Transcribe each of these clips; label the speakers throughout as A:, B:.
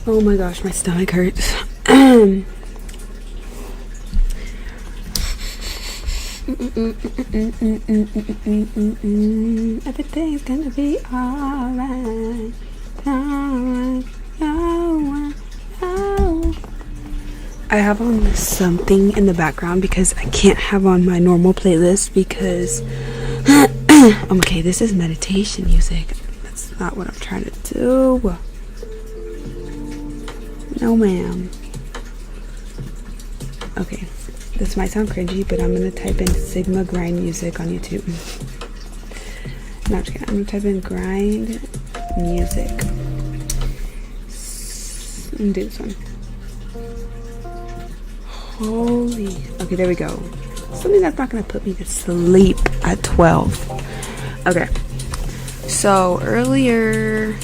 A: Oh my gosh, my stomach hurts. Everything's gonna be alright. I have on something in the background because I can't have on my normal playlist because okay, this is meditation music. That's not what I'm trying to do. No ma'am. Okay, this might sound cringy, but I'm gonna type in Sigma grind music on YouTube. No, I'm just kidding. I'm gonna type in grind music. Let me do this one. Holy. Okay, there we go. Something that's not gonna put me to sleep at 12. Okay. So earlier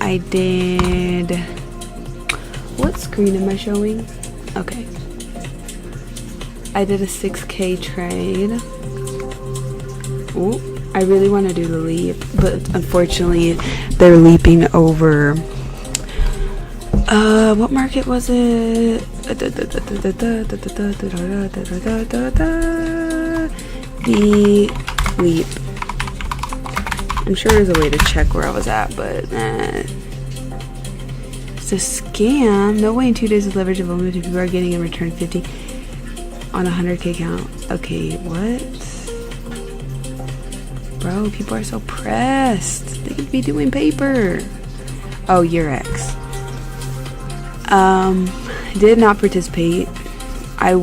A: I did. What screen am I showing? Okay. I did a 6k trade. Ooh, I really want to do the leap, but unfortunately they're leaping over what market was it? The leap. I'm sure there's a way to check where I was at, but it's a scam. No way in 2 days of leverage of only 2 people are getting in return 50 on a 100k count. Okay, what? Bro, people are so pressed. They could be doing paper. Oh, year X. Did not participate. I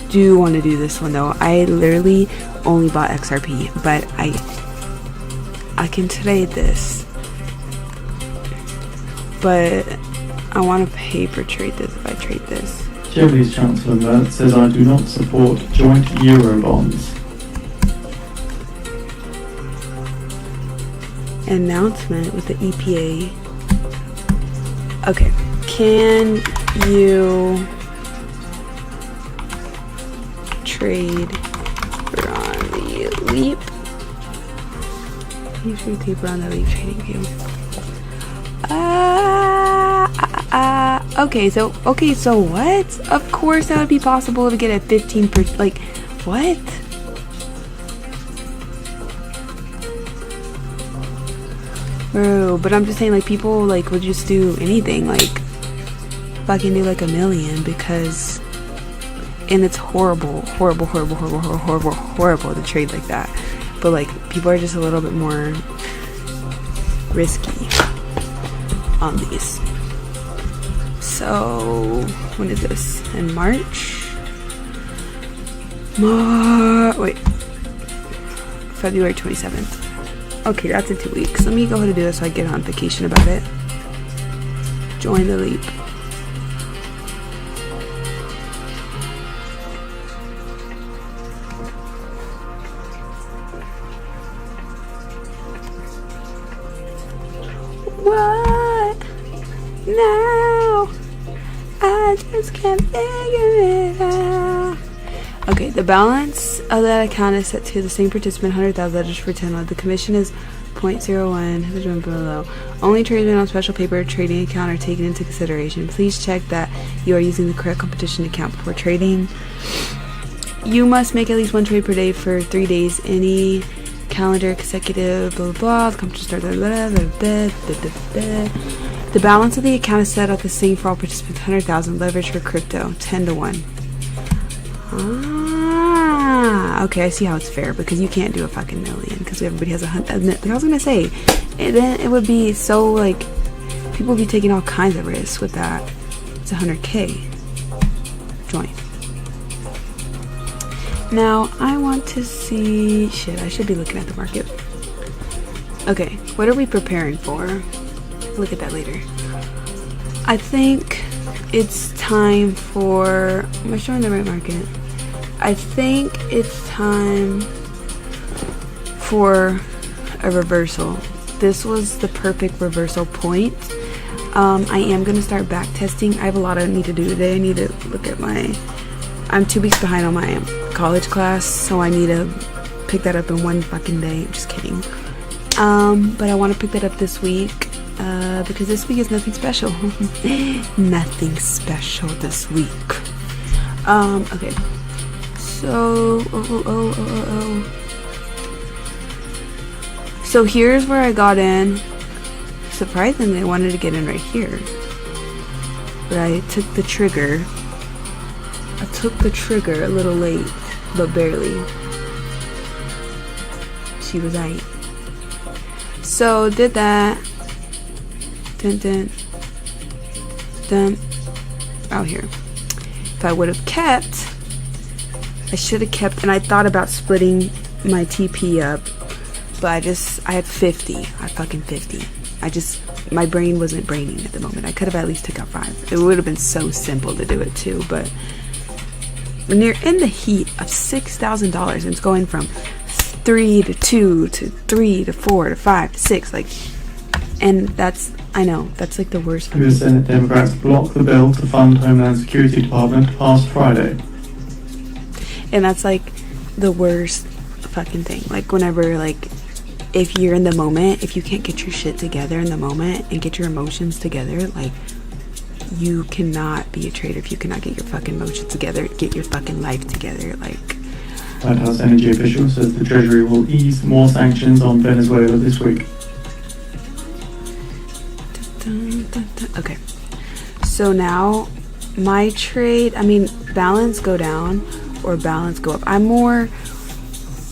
A: do want to do this one though. I literally only bought XRP, but I can trade this. But I want to paper trade this if I trade this.
B: Chevrolet's Chancellor Mert says I do not support joint Euro bonds.
A: Announcement with the EPA. Okay. Can you trade on the leap? Can you trade paper on the leap trading view? Okay, so what? Of course that would be possible to get a 15%, like, what? Bro, but I'm just saying, like, people, like, would just do anything, like, fucking do, like, 1 million, because, and it's horrible to trade like that, but, like, people are just a little bit more risky on these. So, when is this? In March? Wait. February 27th. Okay, that's in 2 weeks. Let me go ahead and do this so I get a notification about it. Join the leap. What? No, I just can't figure it out. Okay, the balance of that account is set to the same participant, 100,000. That just pretend the commission is 0.01. Below. Only trades on special paper trading account are taken into consideration. Please check that you are using the correct competition account before trading. You must make at least 1 trade per day for 3 days. Any calendar consecutive blah blah blah. The competition starts The balance of the account is set up the same for all participants. 100,000. Leverage for crypto 10-1. Okay, I see how it's fair, because you can't do a fucking million because everybody has 100. I was gonna say, then it would be so, like, people would be taking all kinds of risks with that. It's 100k. Join. Now I want to see. Shit, I should be looking at the market. Okay, what are we preparing for? Look at that later. I think it's time for. Am I showing the right market? I think it's time for a reversal. This was the perfect reversal point. I am going to start back testing. I have a lot I need to do today. I need to look at I'm 2 weeks behind on my college class, so I need to pick that up in one fucking day. I'm just kidding. But I want to pick that up this week. because this week is nothing special. Nothing special this week. Okay. So, So here's where I got in. Surprisingly, I wanted to get in right here. But I took the trigger. A little late, but barely. She was right. So did that. Dun. Out here. If I would have kept, I should have kept, and I thought about splitting my TP up, but I had 50. I fucking 50. My brain wasn't braining at the moment. I could have at least took out 5. It would have been so simple to do it too, but when you're in the heat of $6,000 and it's going from 3 to 2 to 3 to 4 to 5 to 6, like, and that's, I know, that's like the worst.
B: US Senate Democrats blocked the bill to fund Homeland Security Department past Friday.
A: And that's like the worst fucking thing. Like, whenever, like, if you're in the moment, if you can't get your shit together in the moment and get your emotions together, like, you cannot be a trader if you cannot get your fucking emotions together, get your fucking life together. Like,
B: White House energy official says the Treasury will ease more sanctions on Venezuela this week.
A: Okay, so now my trade, balance go down or balance go up. I'm more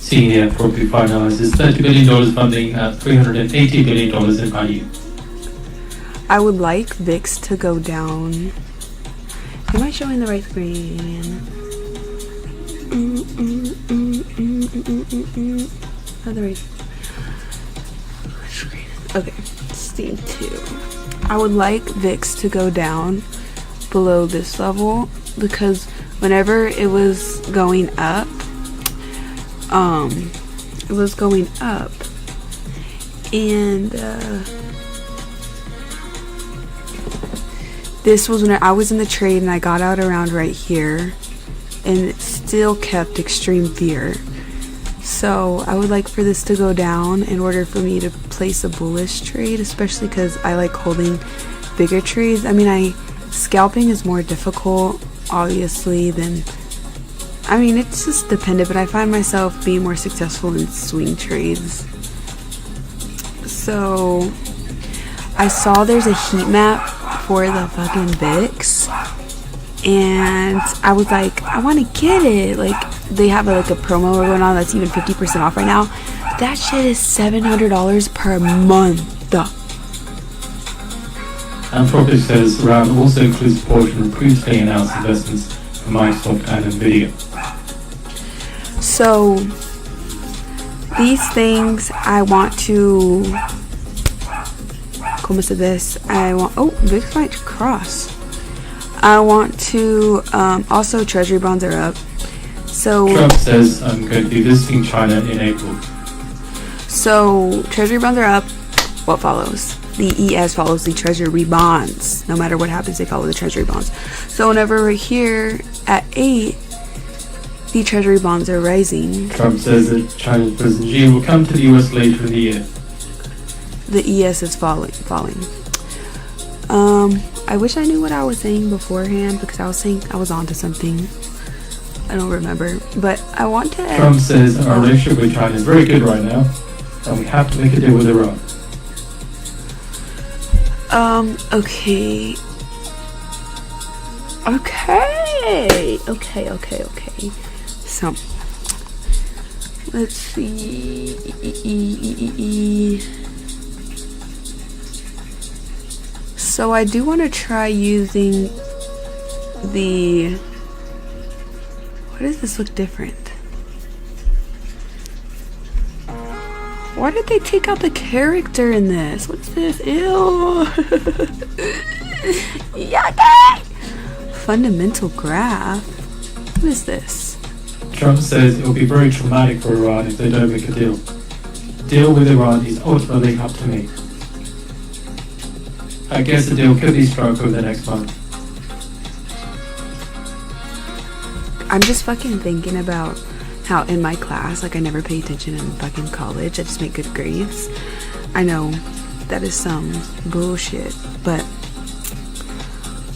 C: Senior property finances $30 billion funding at $380 billion in value.
A: I would like VIX to go down. Am I showing the right screen? Oh, the right screen. Okay, Steam 2. I would like VIX to go down below this level, because whenever it was going up, and this was when I was in the trade and I got out around right here, and it still kept extreme fear. So I would like for this to go down in order for me to place a bullish trade, especially because I like holding bigger trades. Scalping is more difficult, obviously, than, it's just dependent, but I find myself being more successful in swing trades. So I saw there's a heat map for the fucking VIX, and I was like, I want to get it. Like, they have a promo going on that's even 50% off right now. That shit is $700 per month.
C: Anthropic says the round also includes a portion of previously announced investments from Microsoft and Nvidia.
A: So these things I want to, como se this? VIX might cross. I want to, also Treasury bonds are up. So
C: Trump says I'm going to be visiting China in April.
A: So Treasury bonds are up. What follows? The ES follows the Treasury bonds. No matter what happens, they follow the Treasury bonds. So whenever we're here at 8, the Treasury bonds are rising.
C: Trump says that China's President Xi will come to the US later in the year.
A: The ES is falling. I wish I knew what I was saying beforehand, because I was saying I was onto something. I don't remember, but I want to.
C: Trump says our relationship with China is very good right now, and we have to make a deal with Iran.
A: Okay. So, let's see. So I do want to try using the, why does this look different? Why did they take out the character in this? What's this? Ew. Yucky! Fundamental graph. What is this?
C: Trump says it will be very traumatic for Iran if they don't make a deal. Deal with Iran is ultimately up to me. I guess a deal could be struck over the next month.
A: I'm just fucking thinking about how in my class, like, I never pay attention in fucking college. I just make good grades. I know that is some bullshit. But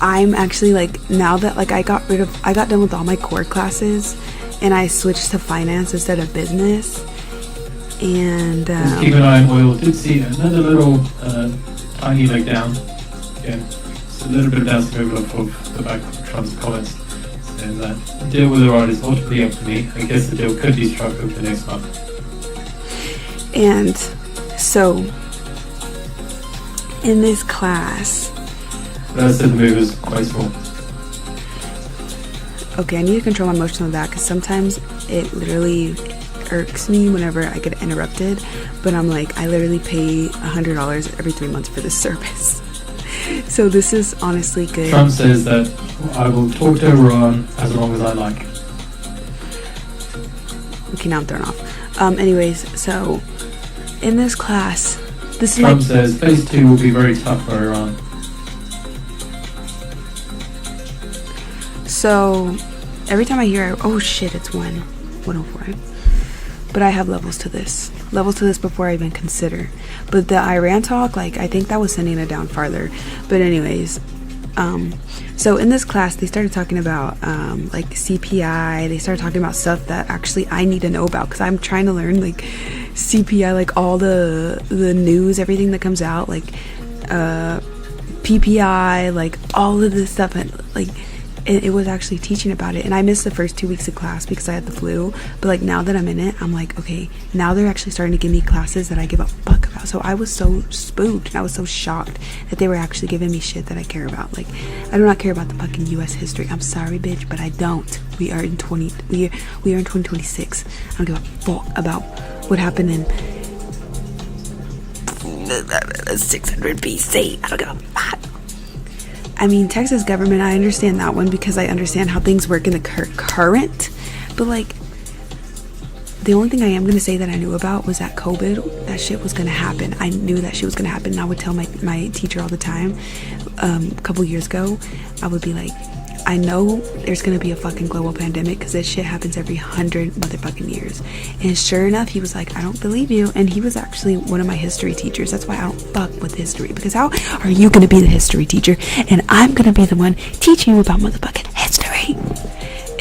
A: I'm actually like, now that like I got done with all my core classes and I switched to finance instead of business. And
C: Just keep an eye on oil. Did see another little tiny leg down. Again, it's a little bit of dancing over of the back of Trump's comments, saying that the deal with Iran is ultimately up to me. I guess the deal could be struck over the next month.
A: And so, in this class,
C: But I said the move is quite small.
A: okay, I need to control my emotions with that because sometimes it literally irks me whenever I get interrupted. But I'm like, I literally pay $100 every 3 months for this service. So this is honestly good.
C: Trump says that I will talk to Iran as long as I like.
A: Okay, now I'm thrown off. Anyways, so in this class, this is
C: Trump
A: like,
C: says phase 2 will be very tough for Iran.
A: so every time I hear, oh shit, it's 104. But I have levels to this before I even consider. But the Iran talk, like, I think that was sending it down farther. But anyways, so in this class they started talking about like CPI. They started talking about stuff that actually I need to know about because I'm trying to learn like CPI, like all the news, everything that comes out, like PPI, like all of this stuff. And like it was actually teaching about it, and I missed the first 2 weeks of class because I had the flu. But like now that I'm in it, I'm like, okay, now they're actually starting to give me classes that I give a fuck about. So I was so spooked and I was so shocked that they were actually giving me shit that I care about. Like, I do not care about the fucking US history. I'm sorry, bitch, but I don't. We are in 2026. I don't give a fuck about what happened in 600 BC. I don't give a fuck. I mean, Texas government, I understand that one because I understand how things work in the current. But like, the only thing I am going to say that I knew about was that COVID, that shit was going to happen. I knew that shit was going to happen. And I would tell my teacher all the time, a couple years ago, I would be like, I know there's going to be a fucking global pandemic because this shit happens every 100 motherfucking years. And sure enough, he was like, I don't believe you. And he was actually one of my history teachers. That's why I don't fuck with history, because how are you going to be the history teacher and I'm going to be the one teaching you about motherfucking history?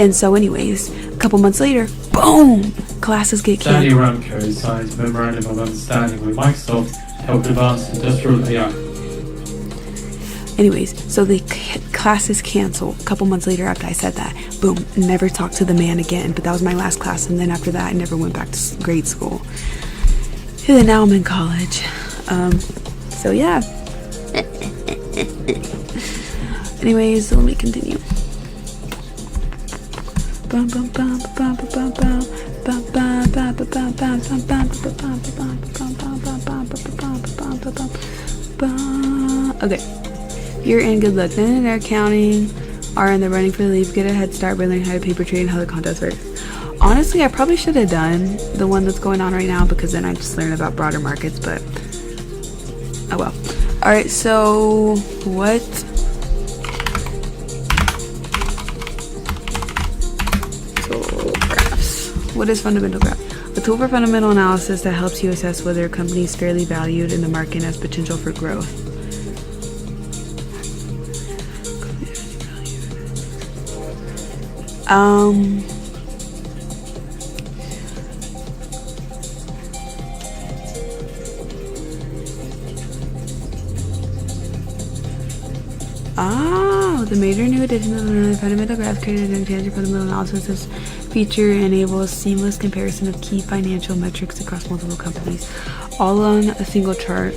A: And so anyways, a couple months later, boom, classes get
C: Sandy
A: canceled.
C: Aramco signs Memorandum of Understanding with Microsoft to help advance industrial AI.
A: Anyways, so the class is canceled. A couple months later after I said that, boom, never talked to the man again. But that was my last class, and then after that I never went back to grade school. And then now I'm in college. So yeah. Anyways, so let me continue. Okay. You're in, good luck. None in their accounting are in the running for the leave. Get a head start by learning how to paper trade and how the contest works. Honestly, I probably should have done the one that's going on right now because then I just learned about broader markets, but oh well. Alright, so what? So graphs. What is fundamental graph? A tool for fundamental analysis that helps you assess whether a company is fairly valued in the market and has potential for growth. The major new addition of the fundamental graph created an advantage fundamental analysis. This feature enables seamless comparison of key financial metrics across multiple companies, all on a single chart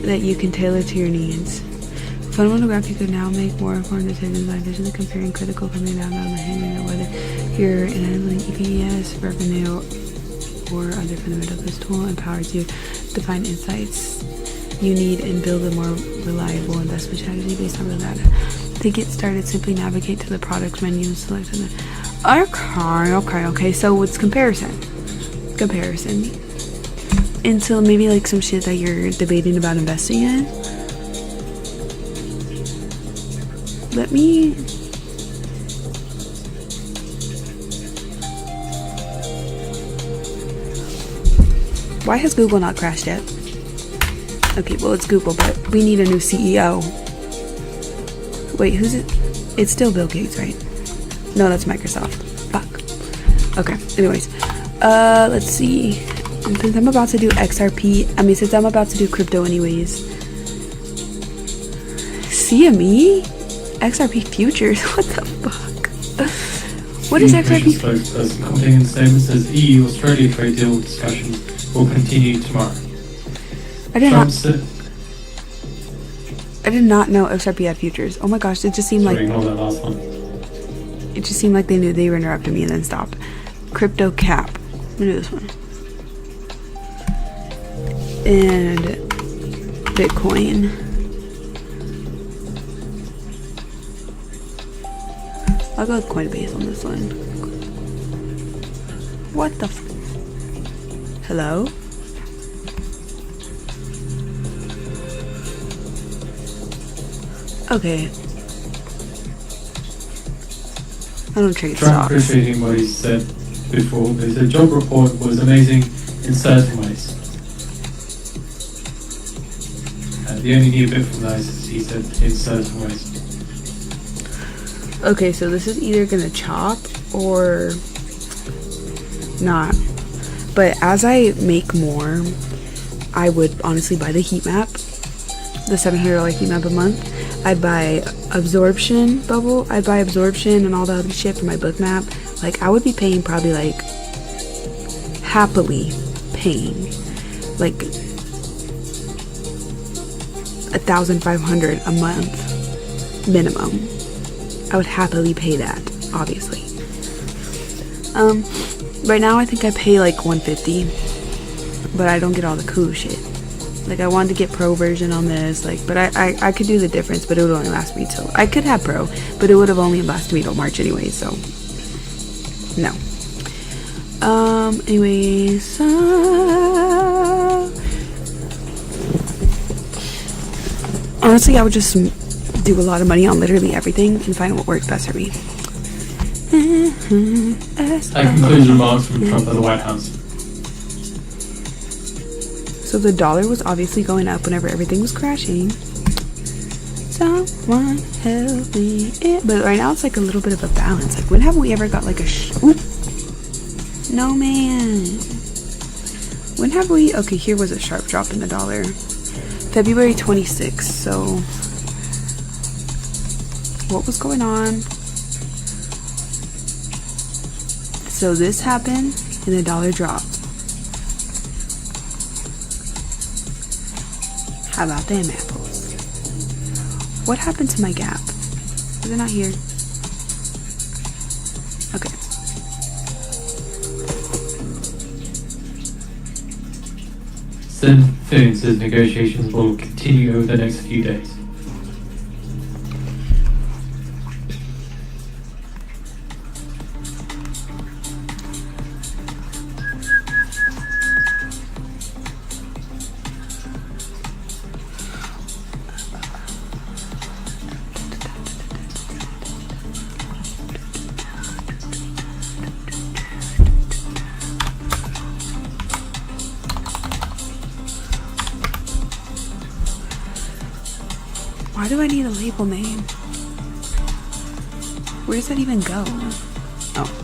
A: that you can tailor to your needs. Fundamental graph, you can now make more informed decisions by visually comparing critical company data and whether you're analyzing EPS, revenue, or other fundamentals. This tool empowers you to find insights you need and build a more reliable investment strategy based on the data. To get started, simply navigate to the product menu and select it. Okay. So it's comparison. Until maybe like some shit that you're debating about investing in. Let me. Why has Google not crashed yet? Okay, well, it's Google, but we need a new CEO. Wait, who's it? It's still Bill Gates, right? No, that's Microsoft. Fuck. Okay, anyways. Let's see. Since I'm about to do since I'm about to do crypto anyways. CME? XRP futures? What the fuck? What is XRP?
C: Spokesperson commenting in the statement says EU-Australia trade deal discussions will continue tomorrow.
A: I did not know XRP had futures. Oh my gosh, it just seemed like...
C: Ignore that last one.
A: It just seemed like they knew they were interrupting me and then stopped. Crypto cap. Let me do this one. And Bitcoin. I'll go with Coinbase on this one. What the Hello? Okay. I don't trade stocks.
C: Appreciating what he said before, but he said job report was amazing in certain ways. The only new bit from that is he said in certain ways.
A: Okay, so this is either gonna chop or not. But as I make more, I would honestly buy the heat map, the $700 heat map a month. I'd buy absorption bubble. I'd buy absorption and all the other shit for my book map. Like, I would be paying probably like happily paying like $1,500 a month minimum. I would happily pay that, obviously. Right now I think I pay like $150, but I don't get all the cool shit. Like, I wanted to get pro version on this, like, but I could do the difference, but it would only last me till, I could have pro, but it would have only lasted me till March anyway, so no. Anyways, honestly, I would just do a lot of money on literally everything and find what works best for me.
C: That concludes remarks from Trump at the White House.
A: So the dollar was obviously going up whenever everything was crashing. Someone help me. But right now it's like a little bit of a balance. Like, when have we ever got like a no, man. When have we... Okay, here was a sharp drop in the dollar. February 26th. So what was going on? So this happened and the dollar dropped. How about them apples? What happened to my gap? Is it not here? Okay.
C: Sen says negotiations will continue over the next few days.
A: Why do I need a label name? Where does that even go? Oh.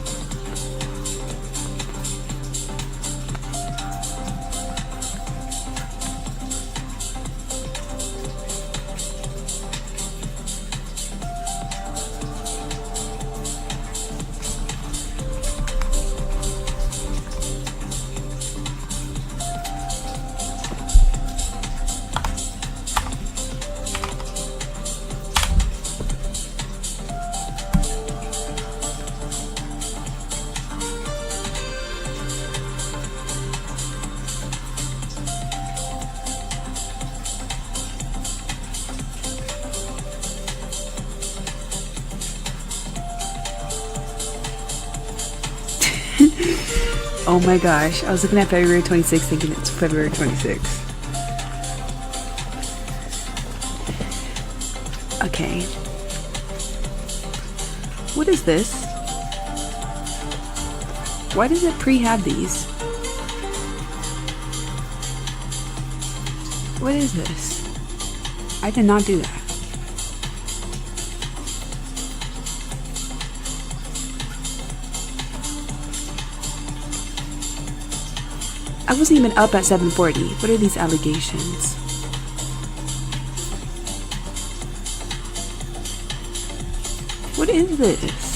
A: Oh my gosh, I was looking at February 26th thinking it's February 26th. Okay. What is this? Why does it pre-have these? What is this? I did not do that. I wasn't even up at 7:40. What are these allegations? What is this?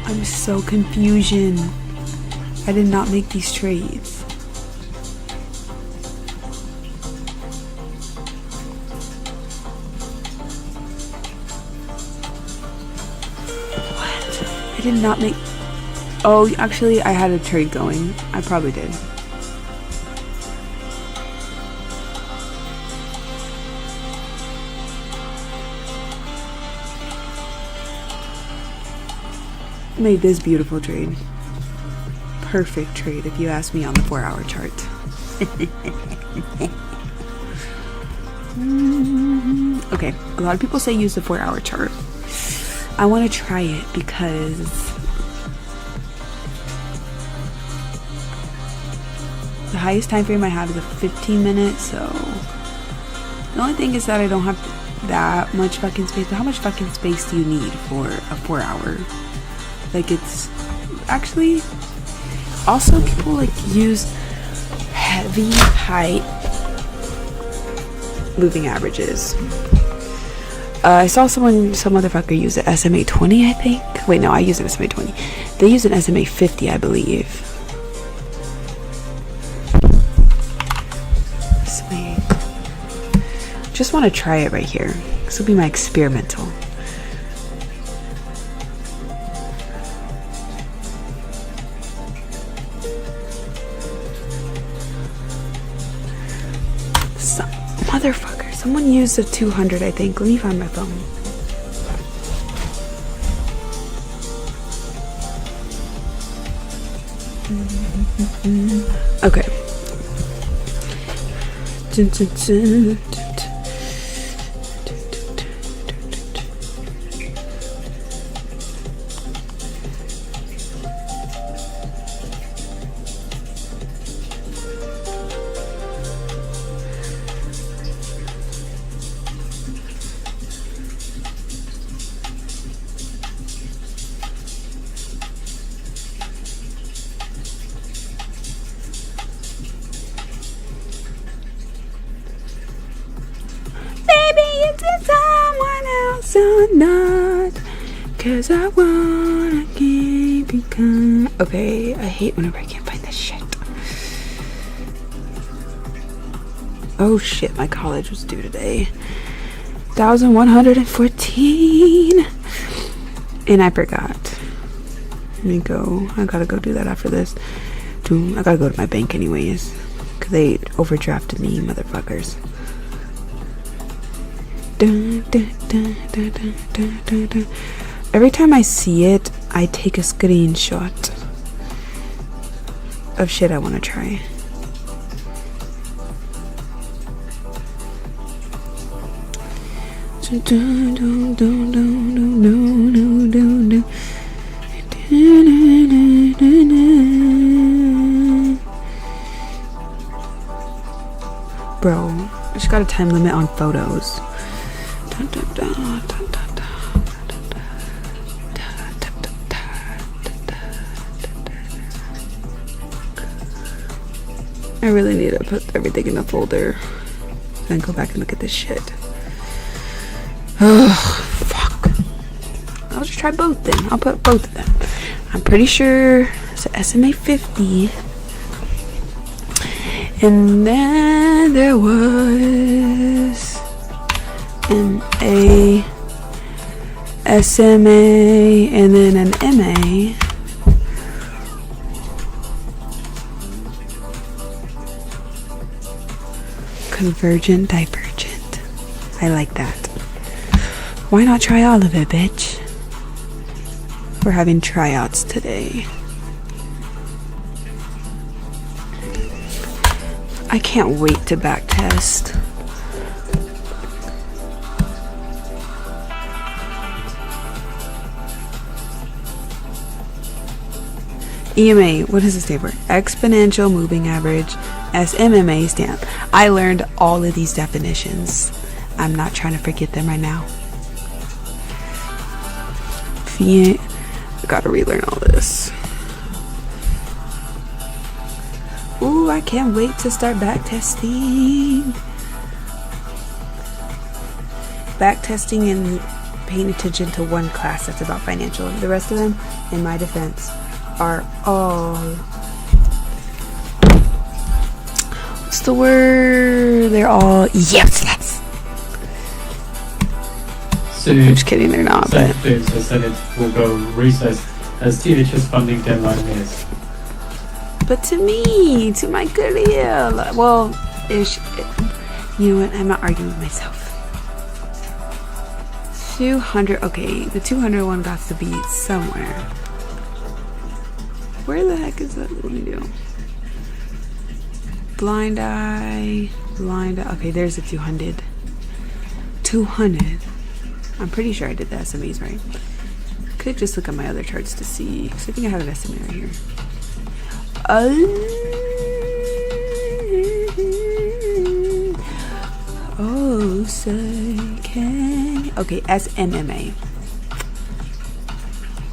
A: I'm so confusion. I did not make these trades. What? I did not make... Oh, actually, I had a trade going. I probably did. Made this beautiful trade. Perfect trade if you ask me on the 4-hour chart. Okay, a lot of people say use the 4-hour chart. I want to try it because the highest time frame I have is a 15-minute, so the only thing is that I don't have that much fucking space. But how much fucking space do you need for a 4-hour? Like, it's actually also people like use heavy height moving averages. I saw some motherfucker use the SMA 20, I think. Wait, no, I use an SMA 20. They use an SMA 50, I believe. Sweet. Just want to try it right here. This will be my experimental. Motherfucker, someone used a 200, I think. Let me find my phone. Okay. Someone else or not, 'cause I wanna keep you calm. Okay, I hate whenever I can't find this shit. Oh shit, my college was due today. 1,114, and I forgot. Let me go. I gotta go do that after this. I gotta go to my bank anyways, 'cause they overdrafted me, motherfuckers. Every time I see it, I take a screenshot of shit I want to try. Bro, I just got a time limit on photos. I really need to put everything in a folder and go back and look at this shit. Oh, fuck. I'll just try both then. I'll put both of them. I'm pretty sure it's an SMA 50. And then there was a SMA and then an MA. Convergent, divergent. I like that. Why not try all of it, bitch? We're having tryouts today. I can't wait to back test. EMA, what does it stand for? Exponential moving average. SMMA stand. I learned all of these definitions. I'm not trying to forget them right now. I gotta relearn all this. Ooh, I can't wait to start backtesting. Backtesting and paying attention to one class that's about financial. The rest of them, in my defense, are all, what's the word? They're all useless.
C: So,
A: I'm just kidding, they're not. But
C: the Senate will go recess as THS funding deadline is.
A: But to me, to my career, well, you know what? I'm not arguing with myself. 200. Okay, the 200 one got to be somewhere. Where the heck is that? Let me do. Blind eye. Okay, there's the 200. 200. I'm pretty sure I did the SMEs right. Could just look at my other charts to see. Because I think I have an estimate right here. Oh, say can. Okay, SMMA.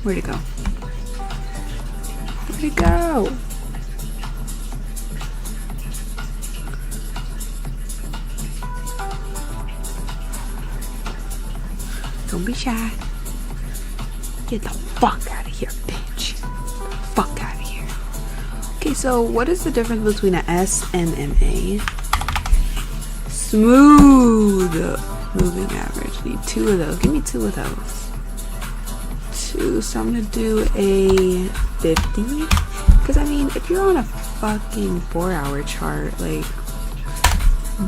A: Where'd it go? Where'd it go? Don't be shy. Get the fuck out of here, bitch. Fuck out of here. Okay, so what is the difference between an S and an A? Smooth moving average. Need 2 of those. Give me 2 of those. 2. So I'm gonna do a 50. Because I mean, if you're on a fucking 4-hour chart, like,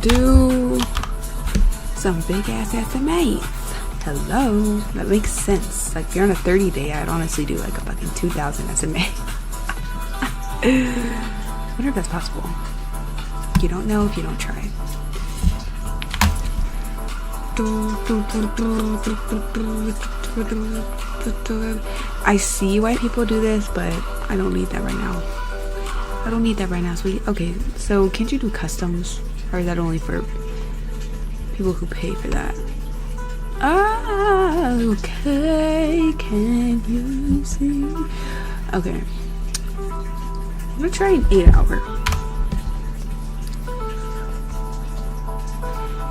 A: do some big ass SMAs. Hello, that makes sense. Like, if you're on a 30-day, I'd honestly do like a fucking 2,000 SMA. I wonder if that's possible. You don't know if you don't try. I see why people do this, but I don't need that right now. I don't need that right now, sweetie. Okay, so can't you do customs? Or is that only for people who pay for that? Okay, can you see? Okay. I'm gonna try an 8-hour.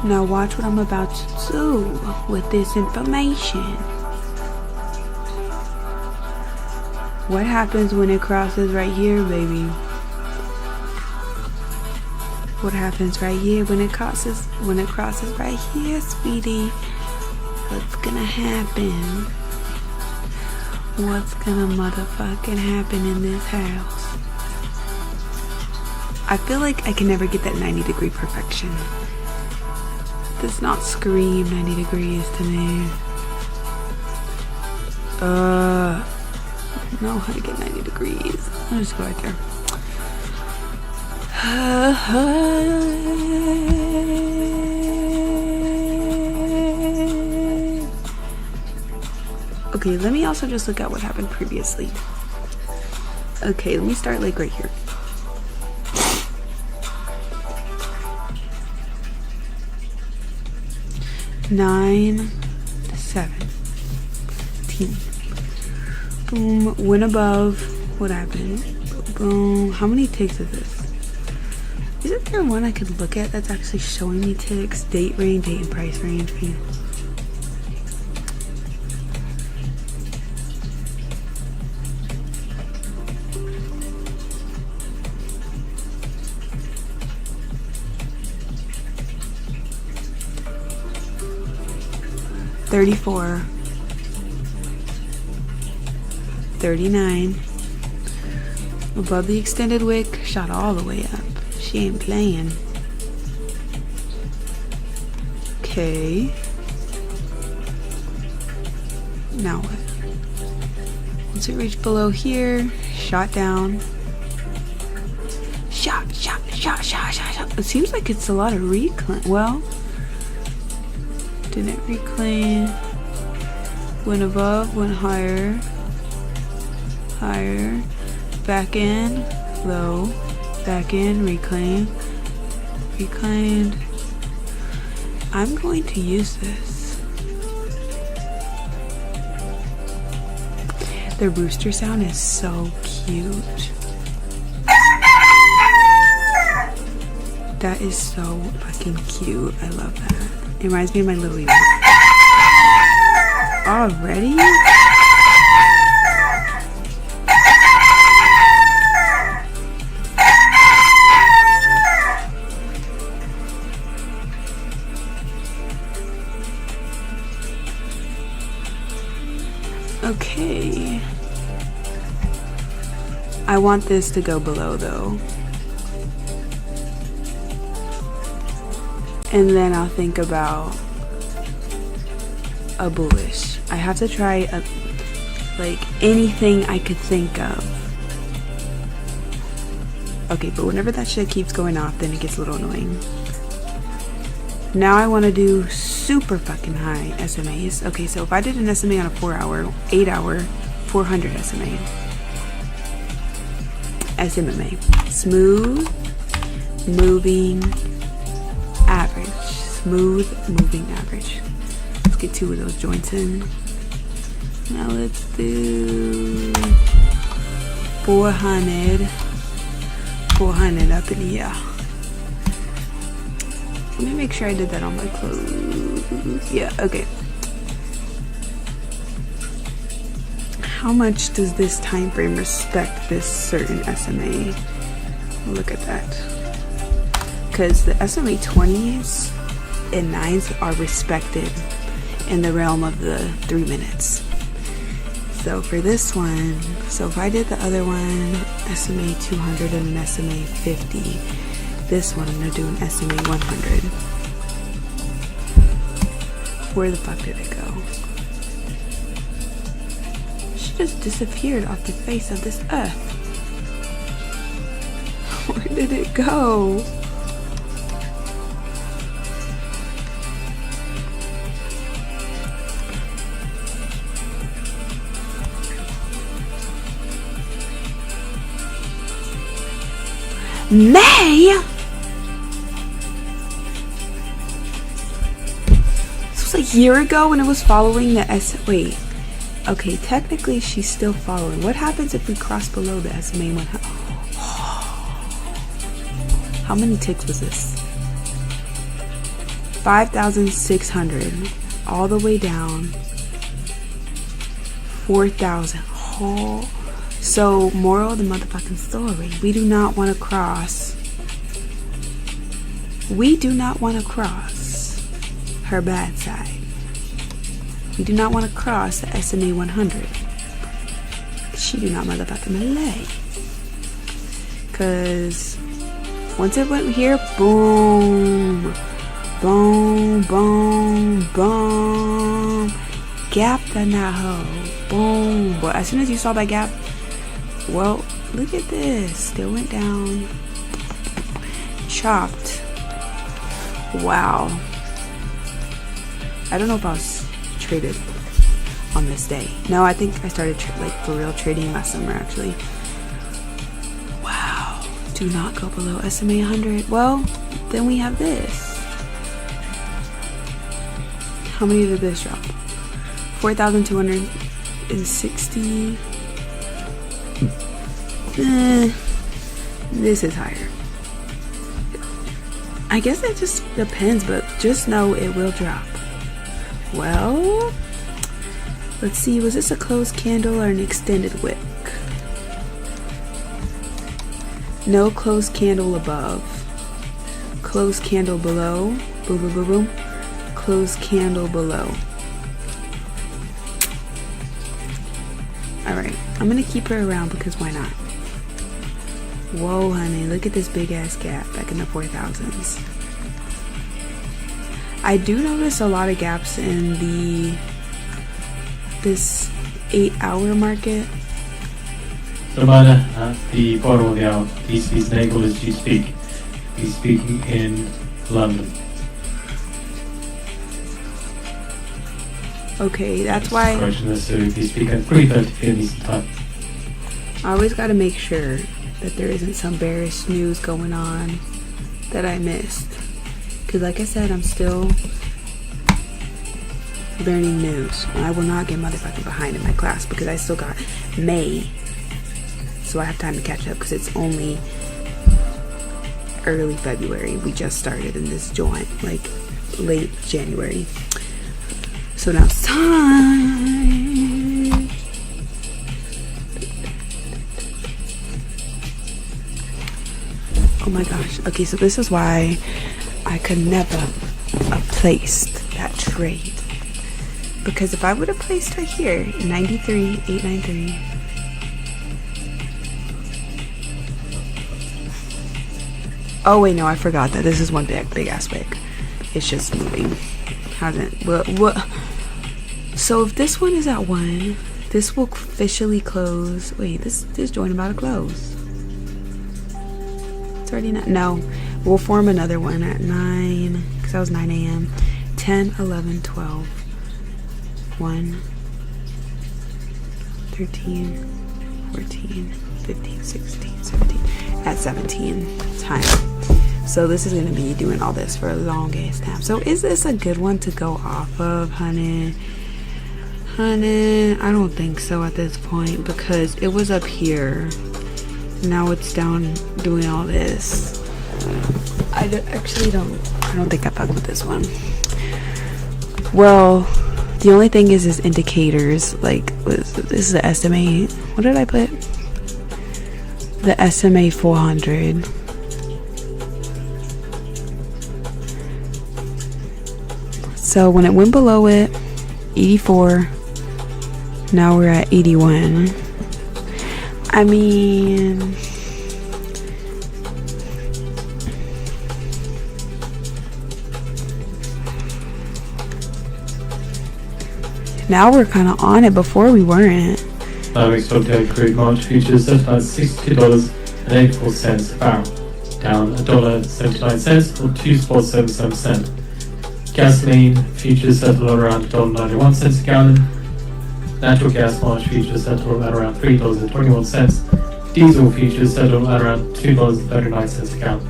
A: Now watch what I'm about to do with this information. What happens when it crosses right here, baby? What happens right here when it crosses right here, sweetie? What's gonna happen? What's gonna motherfucking happen in this house? I feel like I can never get that 90-degree perfection. Does not scream 90 degrees to me. I don't know how to get 90 degrees. I'll just go right there. Okay, let me also just look at what happened previously. Okay, let me start like right here. Nine, 17. Boom. Went above. What happened? Boom. How many ticks is this? Isn't there one I could look at that's actually showing me ticks? Date range, date and price range. Okay. $34, $39, above the extended wick, shot all the way up. She ain't playing. Okay. Now what? Once it reached below here, shot down. Shot. It seems like it's a lot of reclaim. Well, didn't reclaim. Went above, went higher. back in, low, back in, reclaim, reclaimed. I'm going to use this. The rooster sound is so cute. That is so fucking cute. I love that. It reminds me of my little Yoda. Already? Okay. I want this to go below though. And then I'll think about a bullish. I have to try like anything I could think of. Okay, but whenever that shit keeps going off, then it gets a little annoying. Now I want to do super fucking high SMAs. Okay, so if I did an SMA on a 4 hour, 8 hour, 400 SMA. SMMA. Smooth, moving, average. Smooth, moving, average. Let's get 2 of those joints in. Now let's do 400. 400 up in here. Let me make sure I did that on my clothes. Yeah, okay. How much does this time frame respect this certain SMA? Look at that. Because the SMA 20s and 9s are respected in the realm of the 3 minutes. So for this one, so if I did the other one, SMA 200 and an SMA 50, this one I'm going to do an SMA 100. Where the fuck did it go? She just disappeared off the face of this earth. Where did it go? May? This was a year ago when it was following the wait. Okay, technically she's still following. What happens if we cross below the SMA 100? How many ticks was this? 5,600 all the way down. 4,000. Oh. So, moral of the motherfucking story, we do not want to cross. We do not want to cross her bad side. We do not want to cross the SMA 100. She do not motherfucking Malay. Because once it went here, boom, boom, boom, boom, gap in that hoe, boom. But as soon as you saw that gap, well, look at this. Still went down. Chopped. Wow. I don't know if I was traded on this day. No, I think I started like for real trading last summer actually. Wow. Do not go below SMA 100. Well, then we have this. How many did this drop? 4,260. This is higher. I guess it just depends, but just know it will drop. Well, let's see, was this a closed candle or an extended wick? No closed candle above. Closed candle below. Boom, boom, boom, boom. Closed candle below. Alright, I'm gonna keep her around because why not? Whoa, honey, look at this big ass gap back in the 4,000s. I do notice a lot of gaps in this 8-hour market.
C: Romana, the photo now, his name is you speak. He's speaking in London.
A: Okay, that's why.
C: So he's speaking 3:30 Eastern time.
A: I always got to make sure that there isn't some bearish news going on that I missed. Because like I said, I'm still learning news. And I will not get motherfucking behind in my class because I still got May. So I have time to catch up because it's only early February. We just started in this joint, like late January. So now it's time. Oh my gosh. Okay, so this is why I could never have placed that trade. Because if I would have placed right here, 93, 893. Oh wait, no, I forgot that this is one big ass wick. It's just moving. Hasn't. What? So if this one is at 1, this will officially close. Wait, this joint about to close. It's already not. No, we'll form another one at 9, because that was 9 a.m. 10, 11, 12, 1, 13, 14, 15, 16, 17. At 17 time. So this is going to be doing all this for a long ass time. So is this a good one to go off of, honey? Honey, I don't think so at this point because it was up here. Now it's down doing all this. I don't think I fuck with this one. Well, the only thing is indicators. Like, this is the SMA. What did I put? The SMA 400. So when it went below it, 84, now we're at 81. I mean, now we're kind of on it. Before we weren't.
C: Stock Day crude March futures set at $62.84 a barrel, down $1.79 or 2.77%. Gasoline futures settled at around $1.91 a gallon. Natural gas March futures settled at around $3.21. Diesel futures settled at around $2.39 a gallon.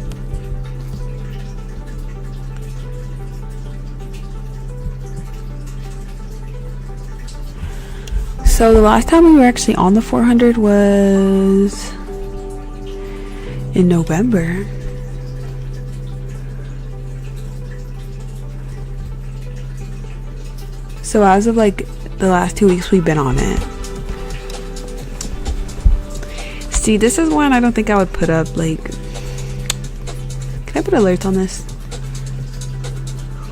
A: So the last time we were actually on the 400 was in November. So as of like the last 2 weeks, we've been on it. See, this is one I don't think I would put up. Like, can I put alerts on this?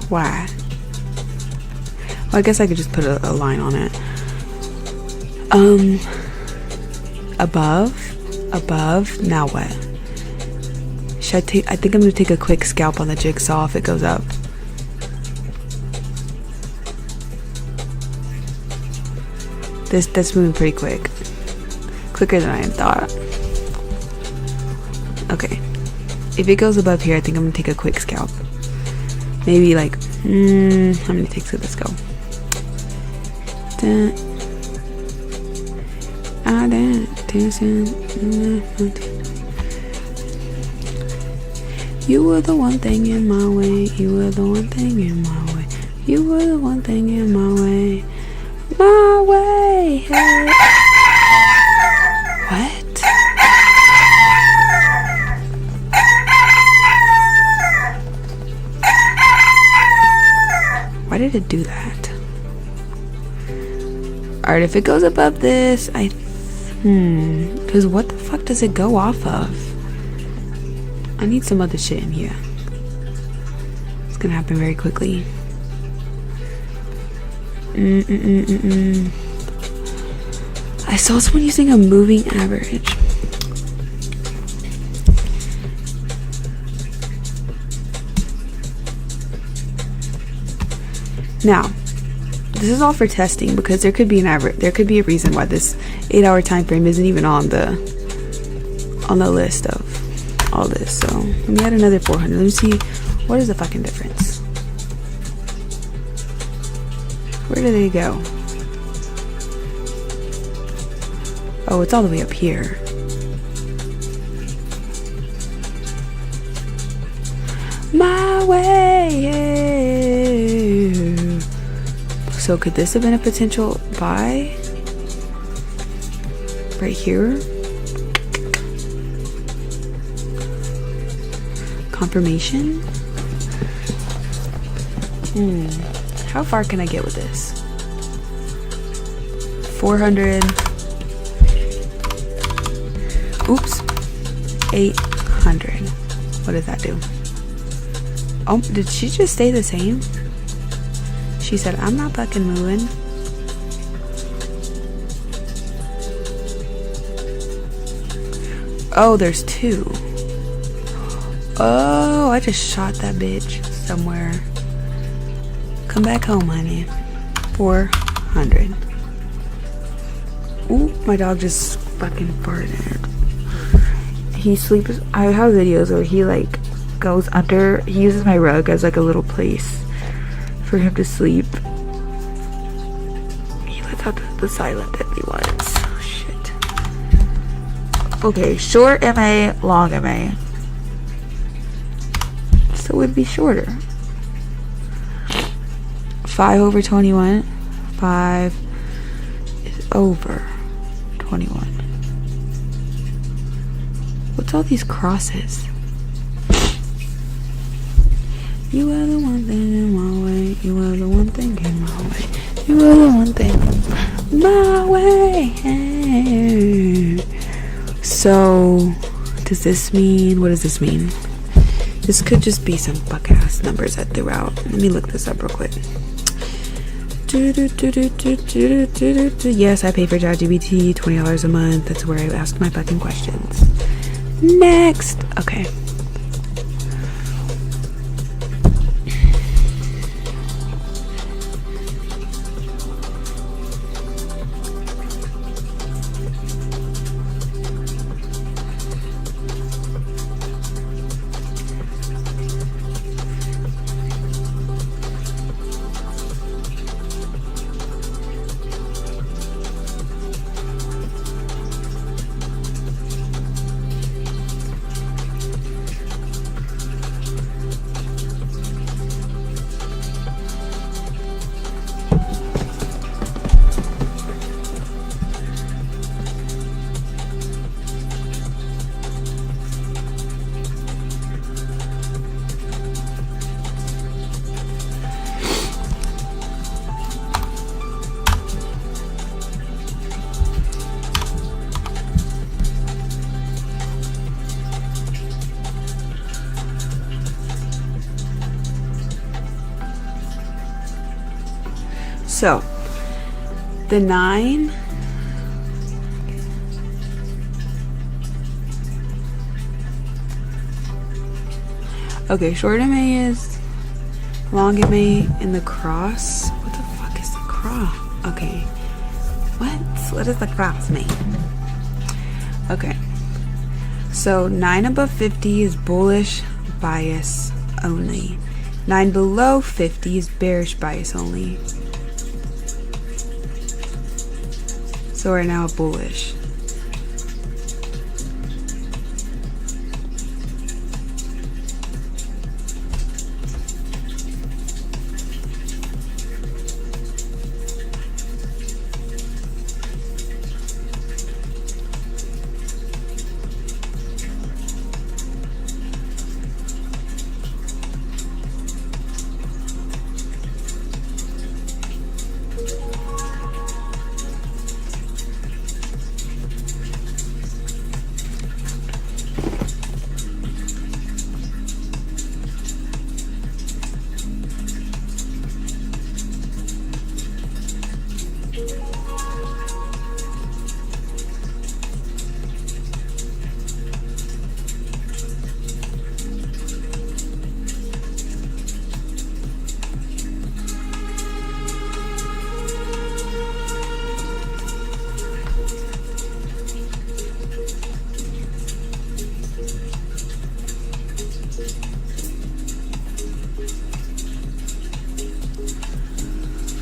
A: Why? Well, I guess I could just put a line on it. Above, now what? Should I take, I think I'm gonna take a quick scalp on the jigsaw if it goes up. That's moving pretty quick. Quicker than I thought. Okay. If it goes above here, I think I'm gonna take a quick scalp. Maybe like, how many ticks could this go? You were the one thing in my way. You were the one thing in my way. You were the one thing in my way. My way. Hey. What? Why did it do that? Alright, if it goes above this, because what the fuck does it go off of? I need some other shit in here. It's gonna happen very quickly. I saw someone using a moving average. Now, this is all for testing because there could be an average. There could be a reason why this 8-hour time frame isn't even on the list of all this. So let me add another 400. Let me see what is the fucking difference. Where do they go? Oh, it's all the way up here. My way. So could this have been a potential buy? Right here? Confirmation? How far can I get with this? 400. Oops. 800. What did that do? Oh, did she just stay the same? She said, I'm not fucking moving. Oh, there's two. Oh, I just shot that bitch somewhere. Come back home, honey. 400. Ooh, my dog just fucking farted. He sleeps. I have videos where he like goes under. He uses my rug as like a little place for him to sleep. He lets out the silent deadly ones. Oh, shit. Okay, short MA, long MA. So it would be shorter. 5 over 21. 5 is over 21. What's all these crosses? You are the one thing in my way. You are the one thing in my way. You are the one thing in my way. So, does this mean? What does this mean? This could just be some fuck ass numbers I threw out. Let me look this up real quick. Yes, I pay for ChatGPT $20 a month. That's where I ask my fucking questions. Next. Okay. So, the 9. Okay, short MA is long MA in the cross. What the fuck is the cross? Okay. What does the cross mean? Okay. So 9 above 50 is bullish bias only. 9 below 50 is bearish bias only. So we're now bullish.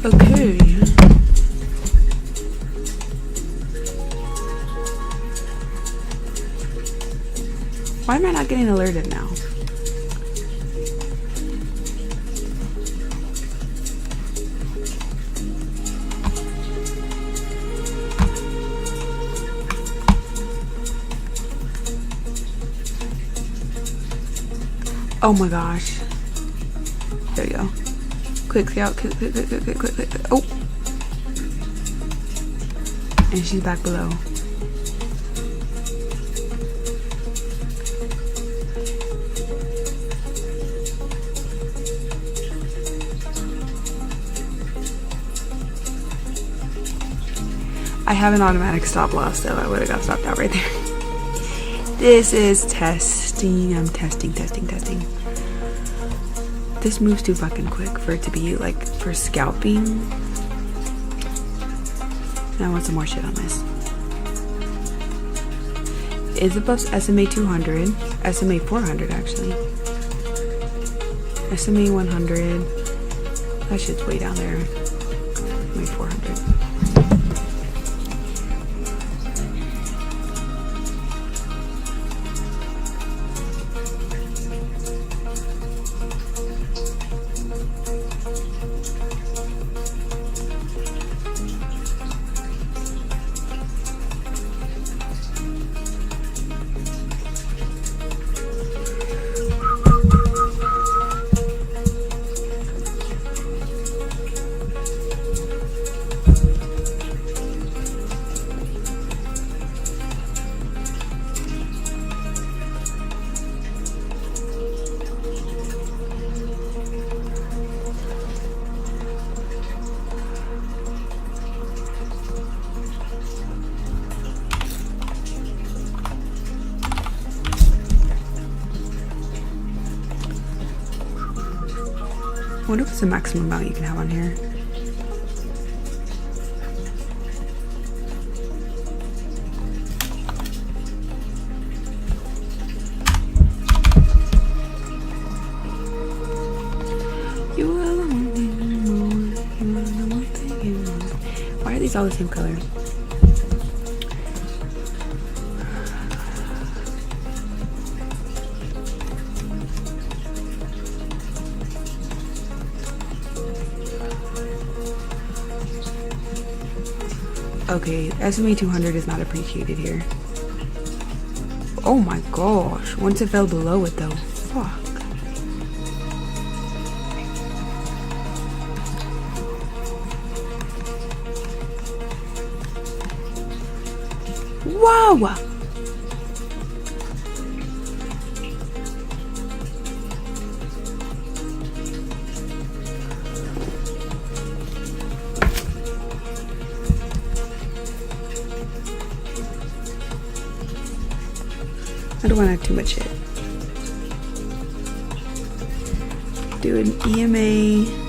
A: Okay. Why am I not getting alerted now? Oh my gosh. There we go. Quick, scout, quick. Oh! And she's back below. I have an automatic stop loss, so I would have got stopped out right there. This is testing. I'm testing. This moves too fucking quick for it to be like for scalping. And I want some more shit on this. Is above SMA 200, SMA 400 actually. SMA 100. That shit's way down there. SMA 400. What if it's the maximum amount you can have on here? Why are these all the same color? Okay, SMA 200 is not appreciated here. Oh my gosh, once it fell below it though, fuck. Wow! I don't want to have too much shit. Do an EMA.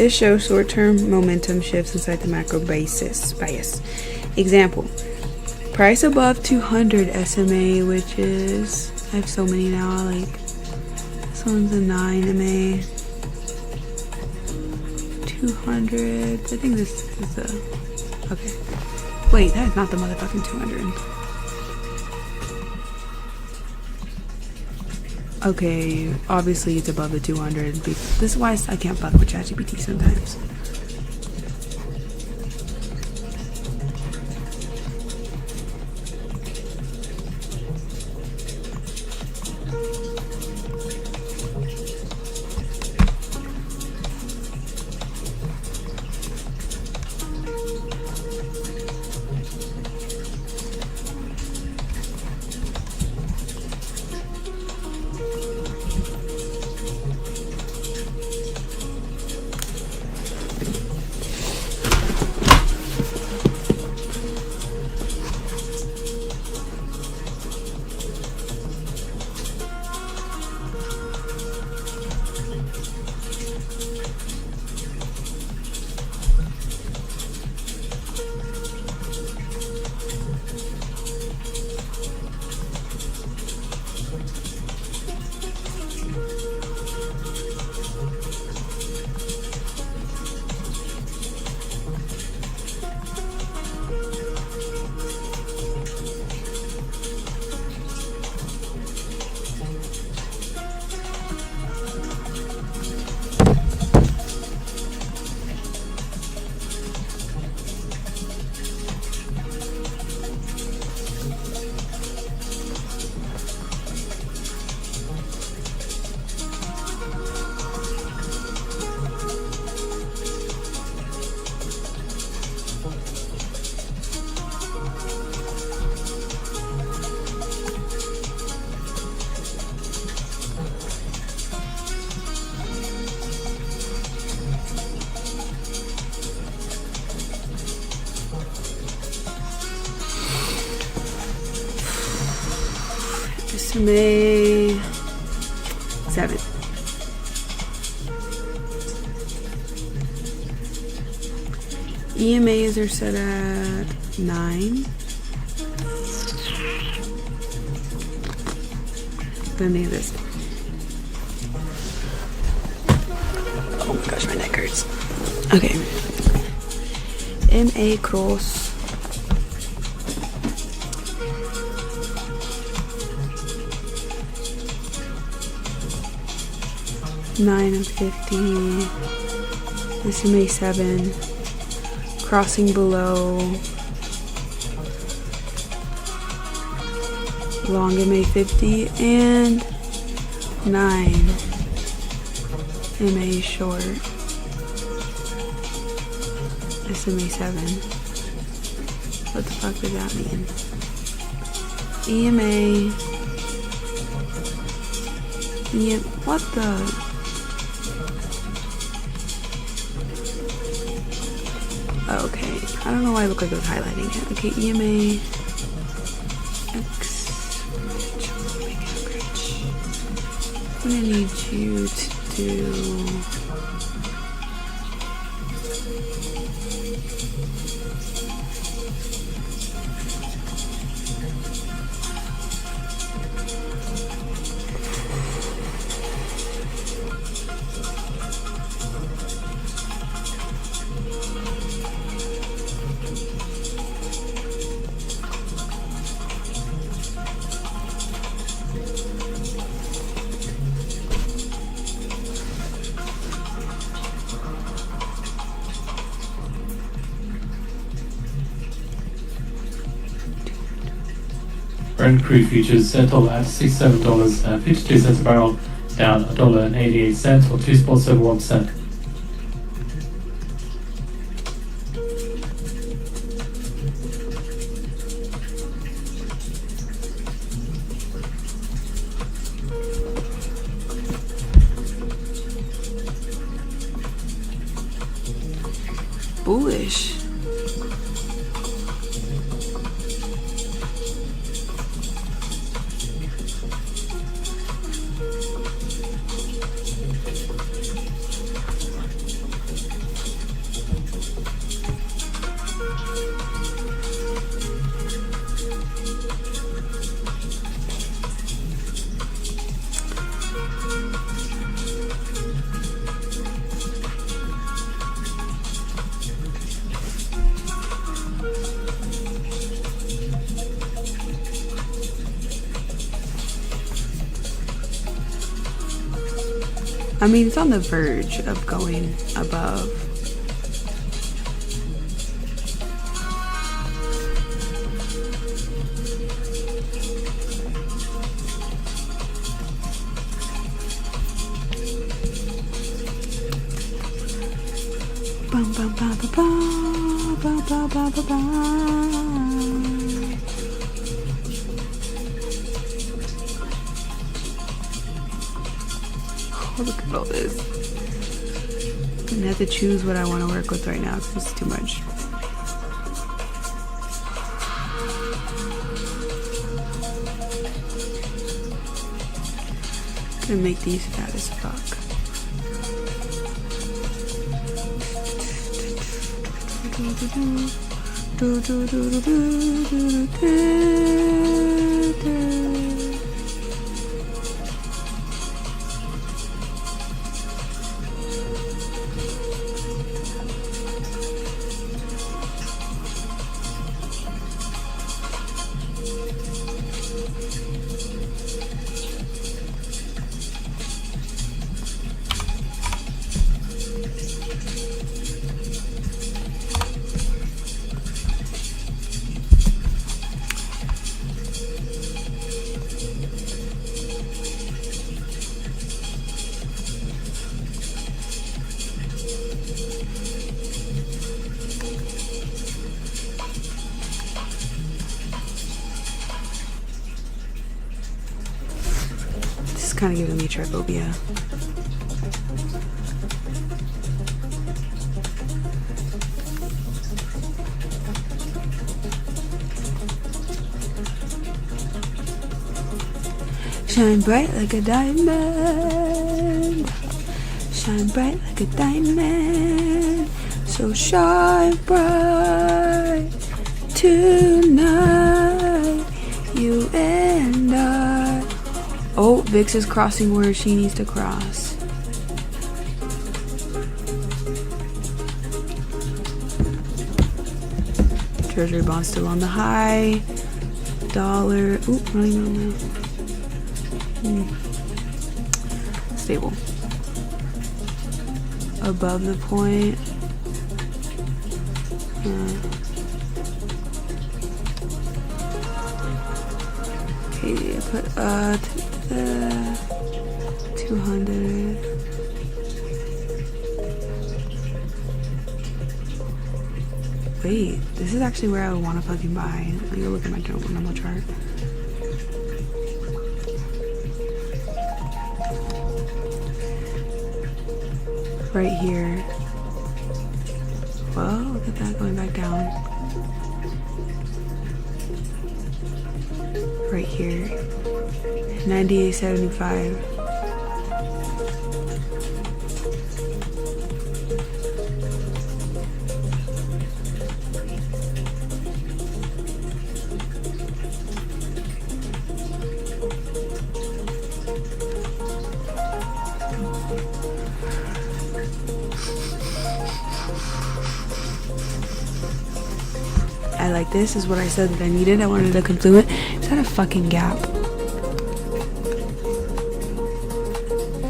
A: This shows short-term momentum shifts inside the macro bias. Example, price above 200 SMA, which is, I have so many now, like, this one's a 9 MA, 200, I think this is the, okay. Wait, that is not the motherfucking 200. Okay, obviously it's above the 200. This is why I can't fuck with ChatGPT sometimes. SMA 7. EMAs are set at 9. Then they have this. Oh my gosh, my neck hurts. Okay. MA cross. $9.50. SMA 7. Crossing below. Long MA 50 and 9 MA short. SMA 7. What the fuck does that mean? EMA. What the? Oh, okay. I don't know why I look like I was highlighting it. Okay, EMA. X. I'm gonna need you to do.
C: Brent crude futures settle at $67.52 a barrel, down $1.88 or 2.71%.
A: Bullish. I mean, it's on the verge of going above. Bum, bum, bum, bum, bum, bum, bum, bum, bum. Look at all this. I have to choose what I want to work with right now. It's just too much. I'm gonna make these fat as fuck. Kind of giving me triphobia. Shine bright like a diamond. Shine bright like a diamond. So shine bright tonight, you and I. Oh, Vix is crossing where she needs to cross. Treasury bond still on the high. Dollar. Oop, running on the. Stable. Above the point. Okay, I put 200. Wait, this is actually where I would want to fucking buy. Let me go look at my normal chart. Right here. Well, look at that going back down. Right here. 98.75. I like this, is what I said that I needed. I wanted a confluent. Is that a fucking gap?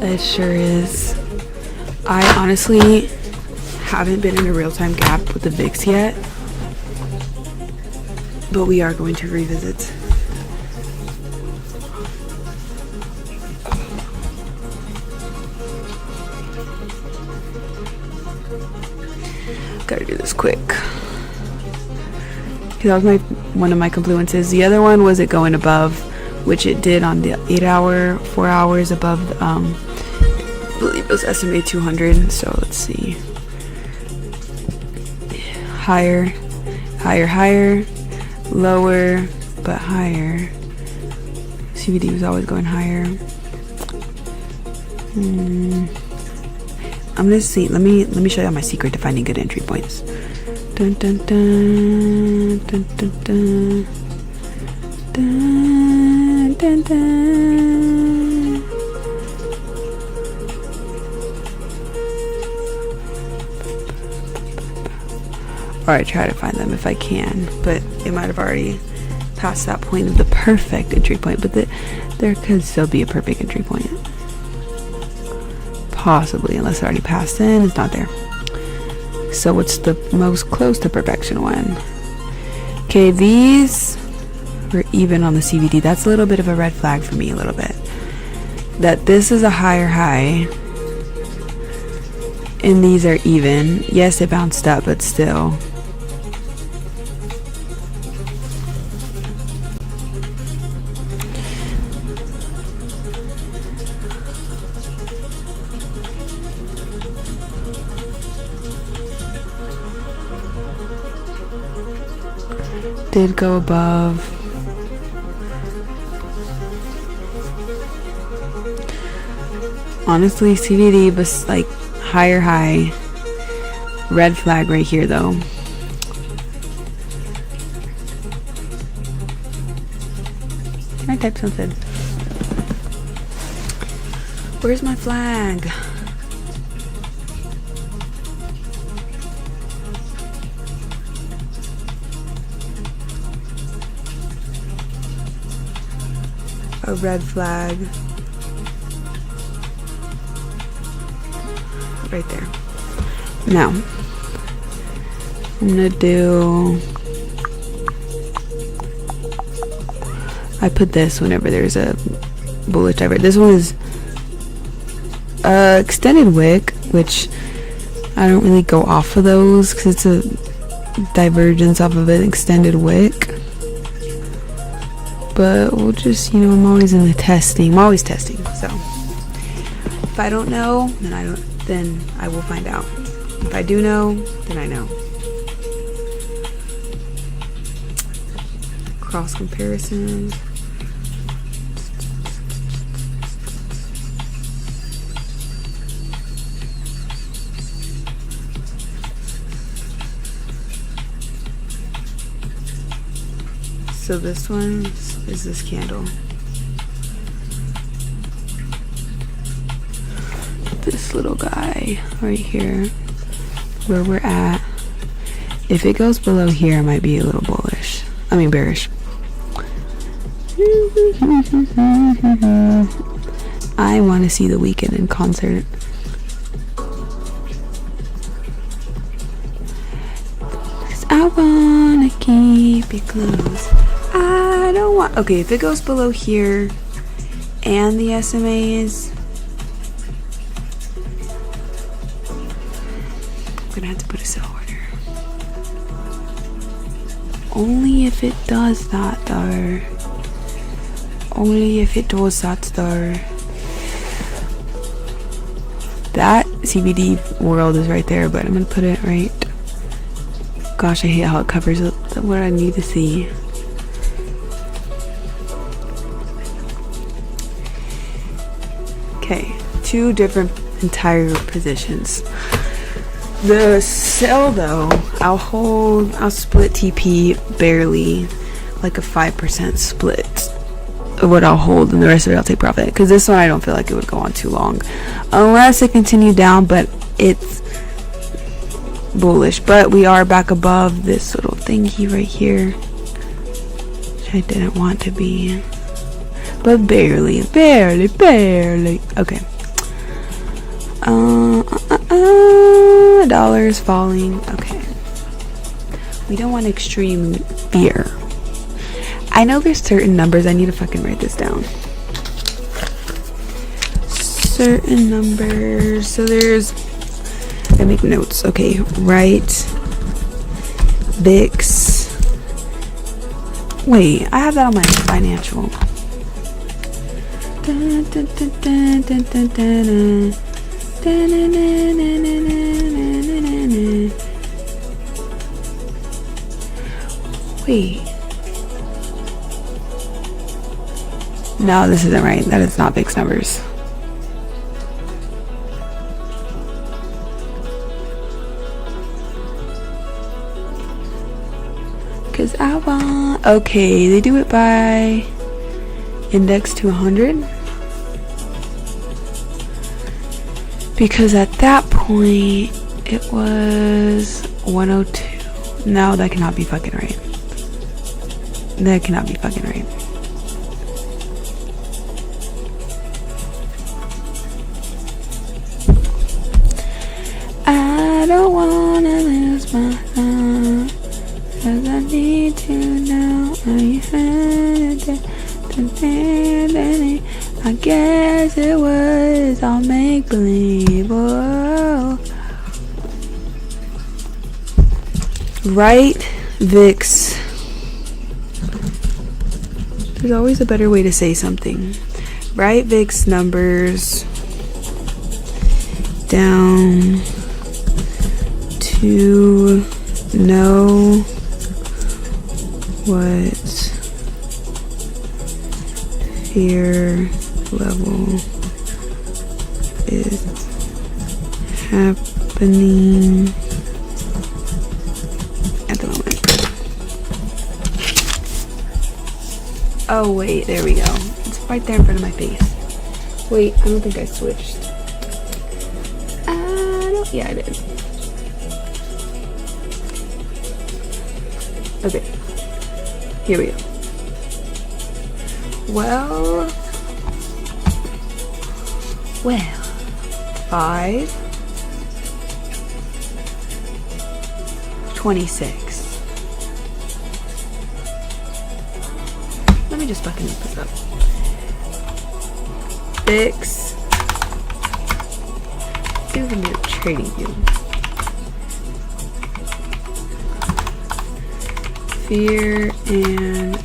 A: It sure is. I honestly haven't been in a real-time gap with the VIX yet, but we are going to revisit. Gotta do this quick. That was one of my confluences. The other one was it going above, which it did on the 8 hour, 4 hours above, I believe it was SMA 200. So let's see. Higher, higher, higher, lower, but higher. CVD was always going higher. I'm gonna see. Let me show you my secret to finding good entry points. Dun, dun, dun, dun, dun, dun, dun, dun, dun. Or I try to find them if I can, but it might have already passed that point of the perfect entry point, but there could still be a perfect entry point. Possibly, unless it already passed in, it's not there. So what's the most close to perfection one? Okay, these were even on the CVD. That's a little bit of a red flag for me, a little bit. That this is a higher high. And these are even. Yes, it bounced up, but still. Did go above. Honestly, CVD was like higher high. Red flag right here though. Can I type something? Where's my flag? A red flag right there. Now I'm gonna do, I put this whenever there's a bullish divergence. This one is extended wick, which I don't really go off of those because it's a divergence off of an extended wick. But we'll just, I'm always in the testing. I'm always testing. So if I don't know, then I will find out. If I do know, then I know. Cross comparisons. So this one is this candle. This little guy right here, where we're at. If it goes below here, I might be a little bullish. I mean bearish. I want to see The Weeknd in concert. I wanna keep it close. I don't want. Okay, if it goes below here and the SMAs, I'm gonna have to put a sell order. Only if it does that though. Only if it does that though. That CBD world is right there, but I'm gonna put it right. Gosh, I hate how it covers what I need to see. Okay, two different entire positions. The sell though, I'll split TP barely, like a 5% split of what I'll hold, and the rest of it I'll take profit. Because this one I don't feel like it would go on too long, unless it continued down, but it's bullish. But we are back above this little thingy right here, which I didn't want to be, but barely. Okay. Dollar is falling. Okay. We don't want extreme fear. I know there's certain numbers. I need to fucking write this down. Certain numbers. So there's, I make notes. Okay, right. VIX. Wait, I have that on my financial. Wait. No, this isn't right. That is not VIX numbers. Cause I want. Okay, they do it by index to 100. Because at that point it was 102. No, that cannot be fucking right. That cannot be fucking right. I don't wanna lose my love, 'cause I need to know how you had it. I guess it was all make believe. Whoa. Right VIX. There's always a better way to say something. Right VIX numbers down to know what fear level is happening at the moment. Oh wait, there we go. It's right there in front of my face. Wait, I don't think I switched. Yeah, I did. Okay, here we go. Well, 5:26. Let me just fucking look this up. VIX. See if we can do a trading view. Fear and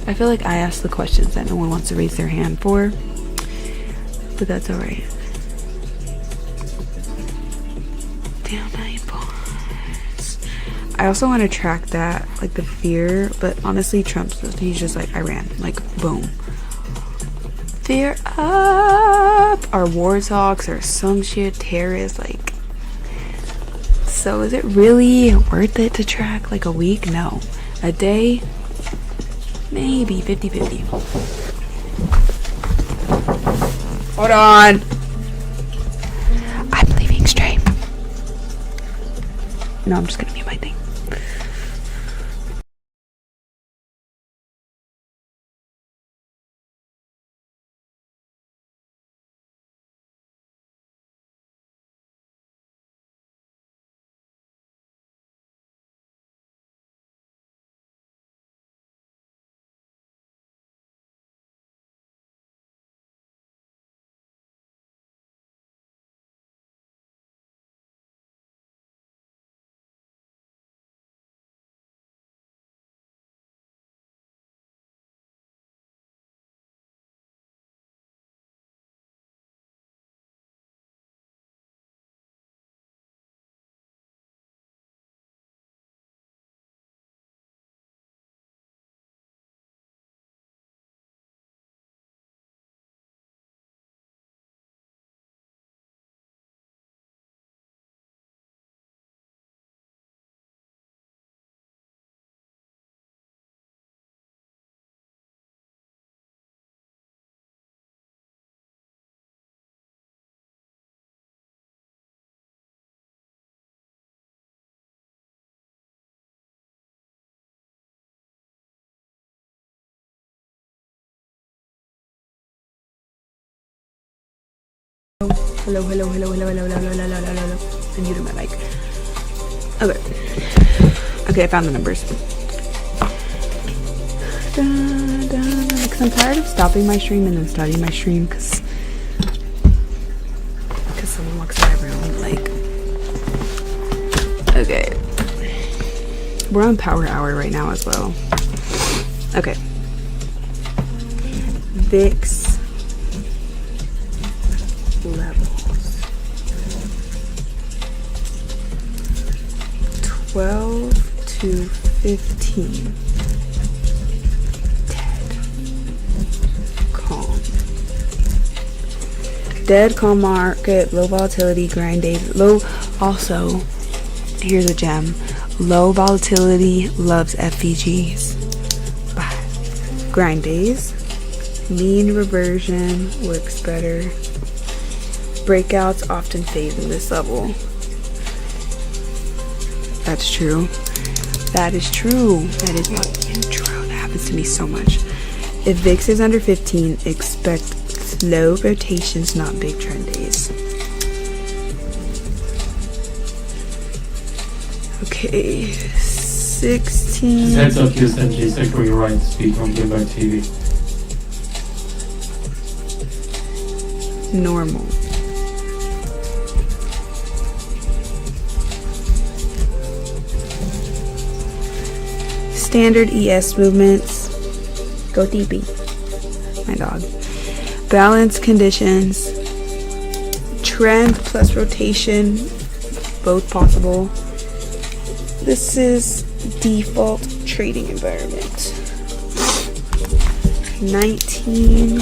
A: I feel like I ask the questions that no one wants to raise their hand for, but that's alright. Damn, 9 points. I also want to track that, like the fear, but honestly, he's just like, I ran, like, boom. Fear up! Our warthogs or some shit, terrorists, like. So is it really worth it to track like a week? No. A day? Maybe 50-50. Hold on! I'm leaving stream. No, I'm just gonna mute my thing. Hello. I muted my mic. Okay, I found the numbers. Because I'm tired of stopping my stream and then starting my stream because someone walks in my room. Like, okay. We're on power hour right now as well. Okay. VIX levels 12 to 15. Dead calm market, low volatility, grind days, low. Also, here's a gem: low volatility loves FVGs. Grind days, mean reversion works better. Breakouts often fade in this level. That's true. That is true. That is fucking true. That happens to me so much. If VIX is under 15, expect slow rotations, not big trend days. Okay, 16.
C: Just heads up, use NG sector your right to speak on Bloomberg TV.
A: Normal. Standard ES movements. Go DB. My dog. Balance conditions. Trend plus rotation. Both possible. This is default trading environment. 19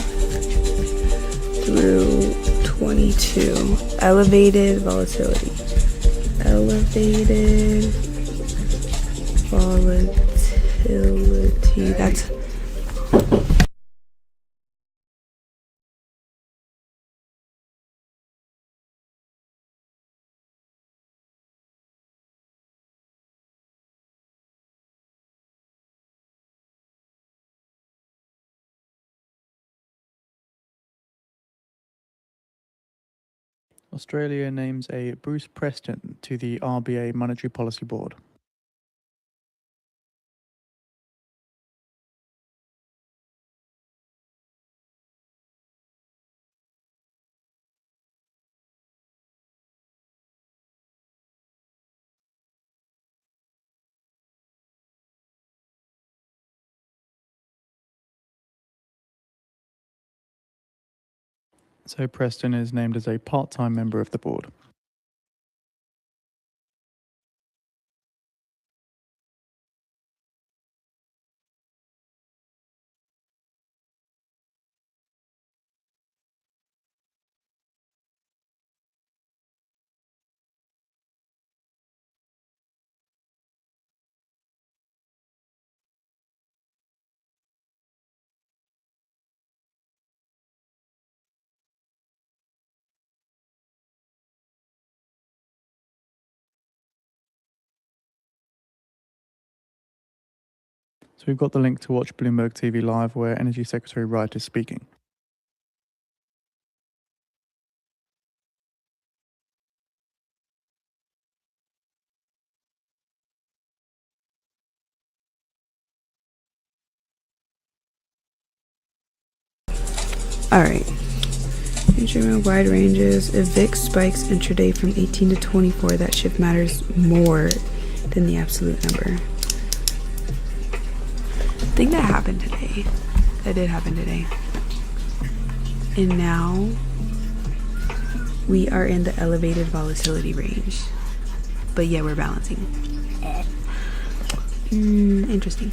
A: through 22. Elevated volatility. Elevated volatility. That's
B: Australia names a Bruce Preston to the RBA Monetary Policy Board. So Preston is named as a part-time member of the board. So we've got the link to watch Bloomberg TV Live where Energy Secretary Wright is speaking.
A: Alright. Instrument wide ranges. If VIX spikes intraday from 18 to 24, that shift matters more than the absolute number. I think that happened today. That did happen today. And now we are in the elevated volatility range. But yeah, we're balancing. Interesting.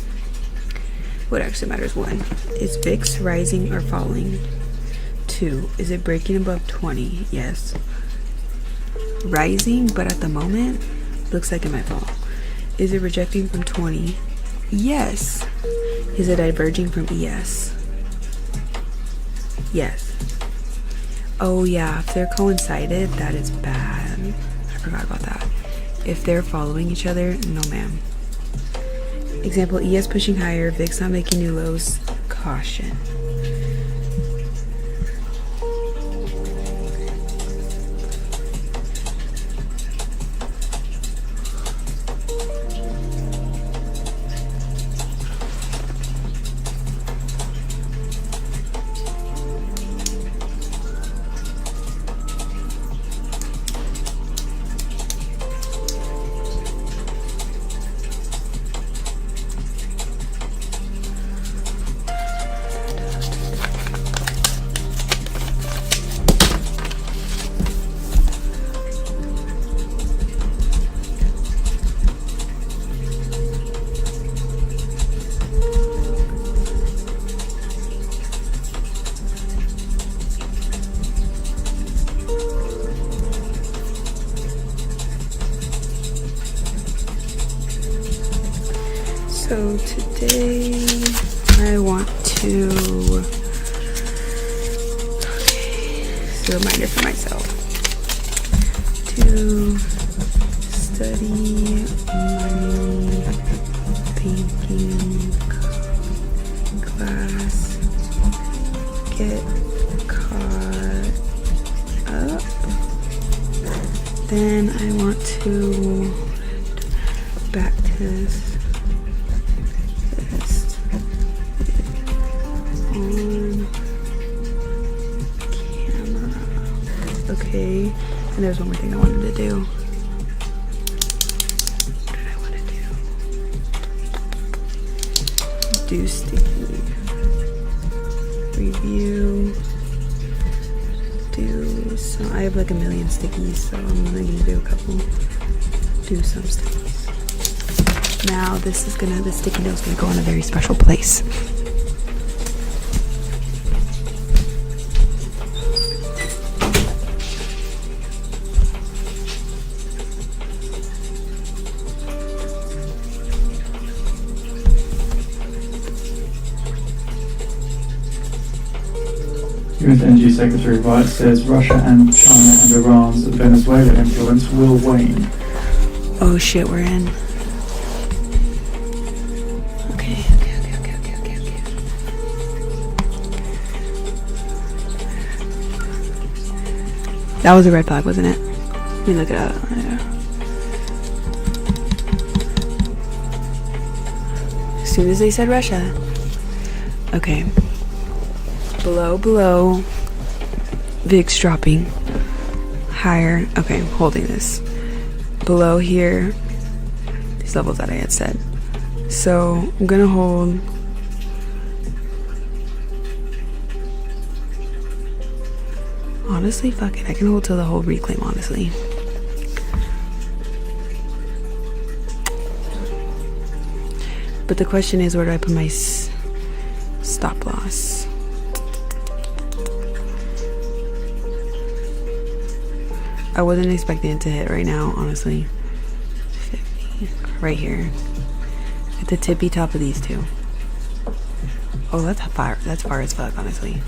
A: What actually matters? 1. Is VIX rising or falling? 2. Is it breaking above 20? Yes. Rising, but at the moment, looks like it might fall. Is it rejecting from 20? Yes. Is it diverging from ES? Yes. Oh yeah, if they're coincided, that is bad. I forgot about that. If they're following each other, no ma'am. Example, ES pushing higher, VIX not making new lows, caution. So today I want to, it's a reminder for myself to study money banking class, get caught up. Then I want to back test on camera. Okay, and there's one more thing I wanted to do. What did I want to do? Do sticky review. Do some. I have like a million stickies, so I'm only gonna do a couple. Do some stickies. Now this is gonna, the sticky note's gonna go in a very special place.
B: US Energy Secretary Wright says Russia and China and Iran's Venezuela influence will wane.
A: Oh shit, we're in. Okay. That was a red flag, wasn't it? Let me look it up. As soon as they said Russia. Okay. Below, VIX dropping, higher, okay, holding this, below here, these levels that I had set, so I'm gonna hold, honestly, fuck it, I can hold till the whole reclaim, honestly. But the question is, where do I put my stop loss? I wasn't expecting it to hit right now, honestly. 50, right here. At the tippy top of these two. Oh, that's far. That's far as fuck, honestly.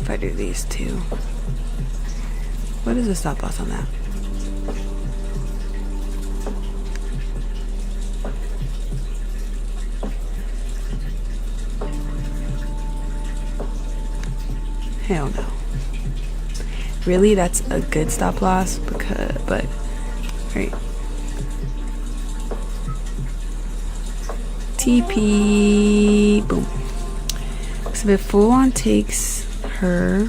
A: If I do these two. What is the stop loss on that? Hell no. Really, that's a good stop loss but right. TP, boom. So if full on takes her,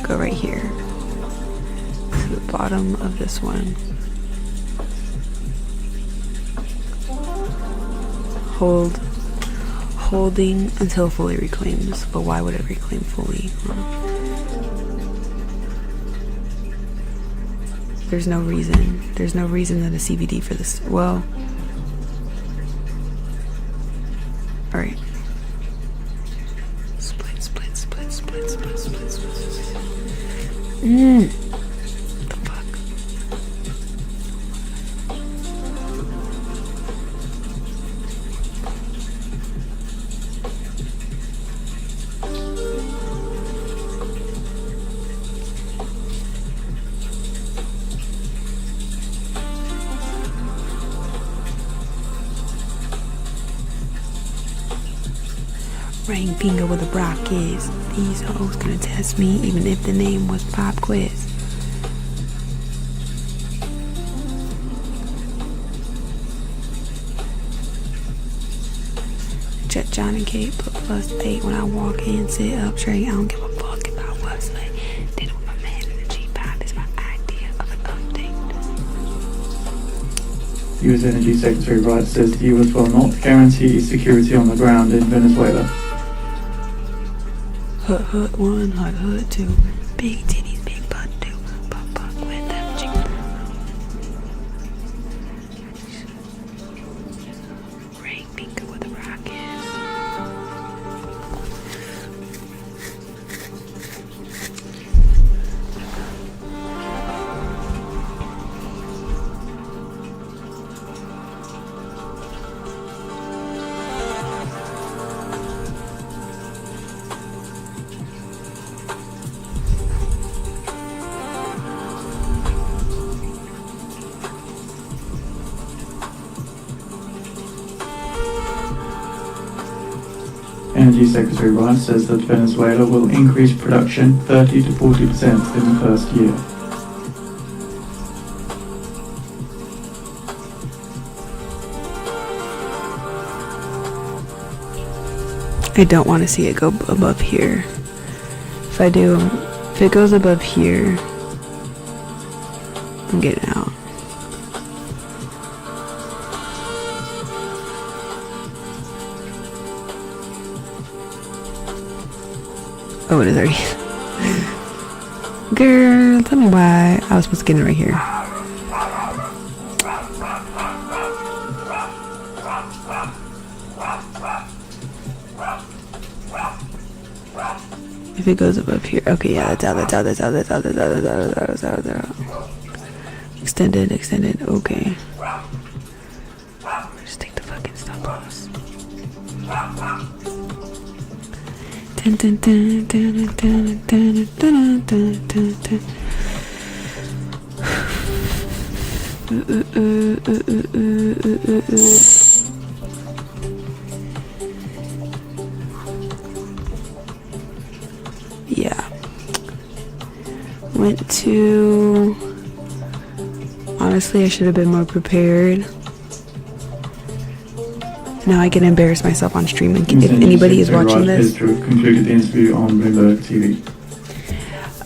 A: go right here to the bottom of this one. Holding until fully reclaims. But why would it reclaim fully? There's no reason. There's no reason that a CVD for this. Well, all right. Split. The fuck. Ring finger with a Brock is. These hoes gonna test me even if the name was Pop Quiz. Jet John and Kate put +8 when I walk in, sit up straight. I don't give a fuck about what's like. Did it with my man in the G5 is my idea of an update.
B: US Energy Secretary Wright says the US will not guarantee security on the ground in Venezuela.
A: Hut 1, hut 2. Big titties, big butt 2. Buck with them chicken. Ring finger with a rocket.
B: Energy Secretary Wright says that Venezuela will increase production 30 to 40% in the first year.
A: I don't want to see it go above here. If it goes above here, I'm getting out. Oh, it is already. Girl, tell me why I was supposed to get it right here. If it goes above here. Okay, yeah, that's out. Extended. Okay. Just take the fucking stop loss. Yeah. Went to. Honestly, I should have been more prepared. Now I can embarrass myself on stream. And if anybody is watching this,
B: concluded the interview on Bloomberg TV.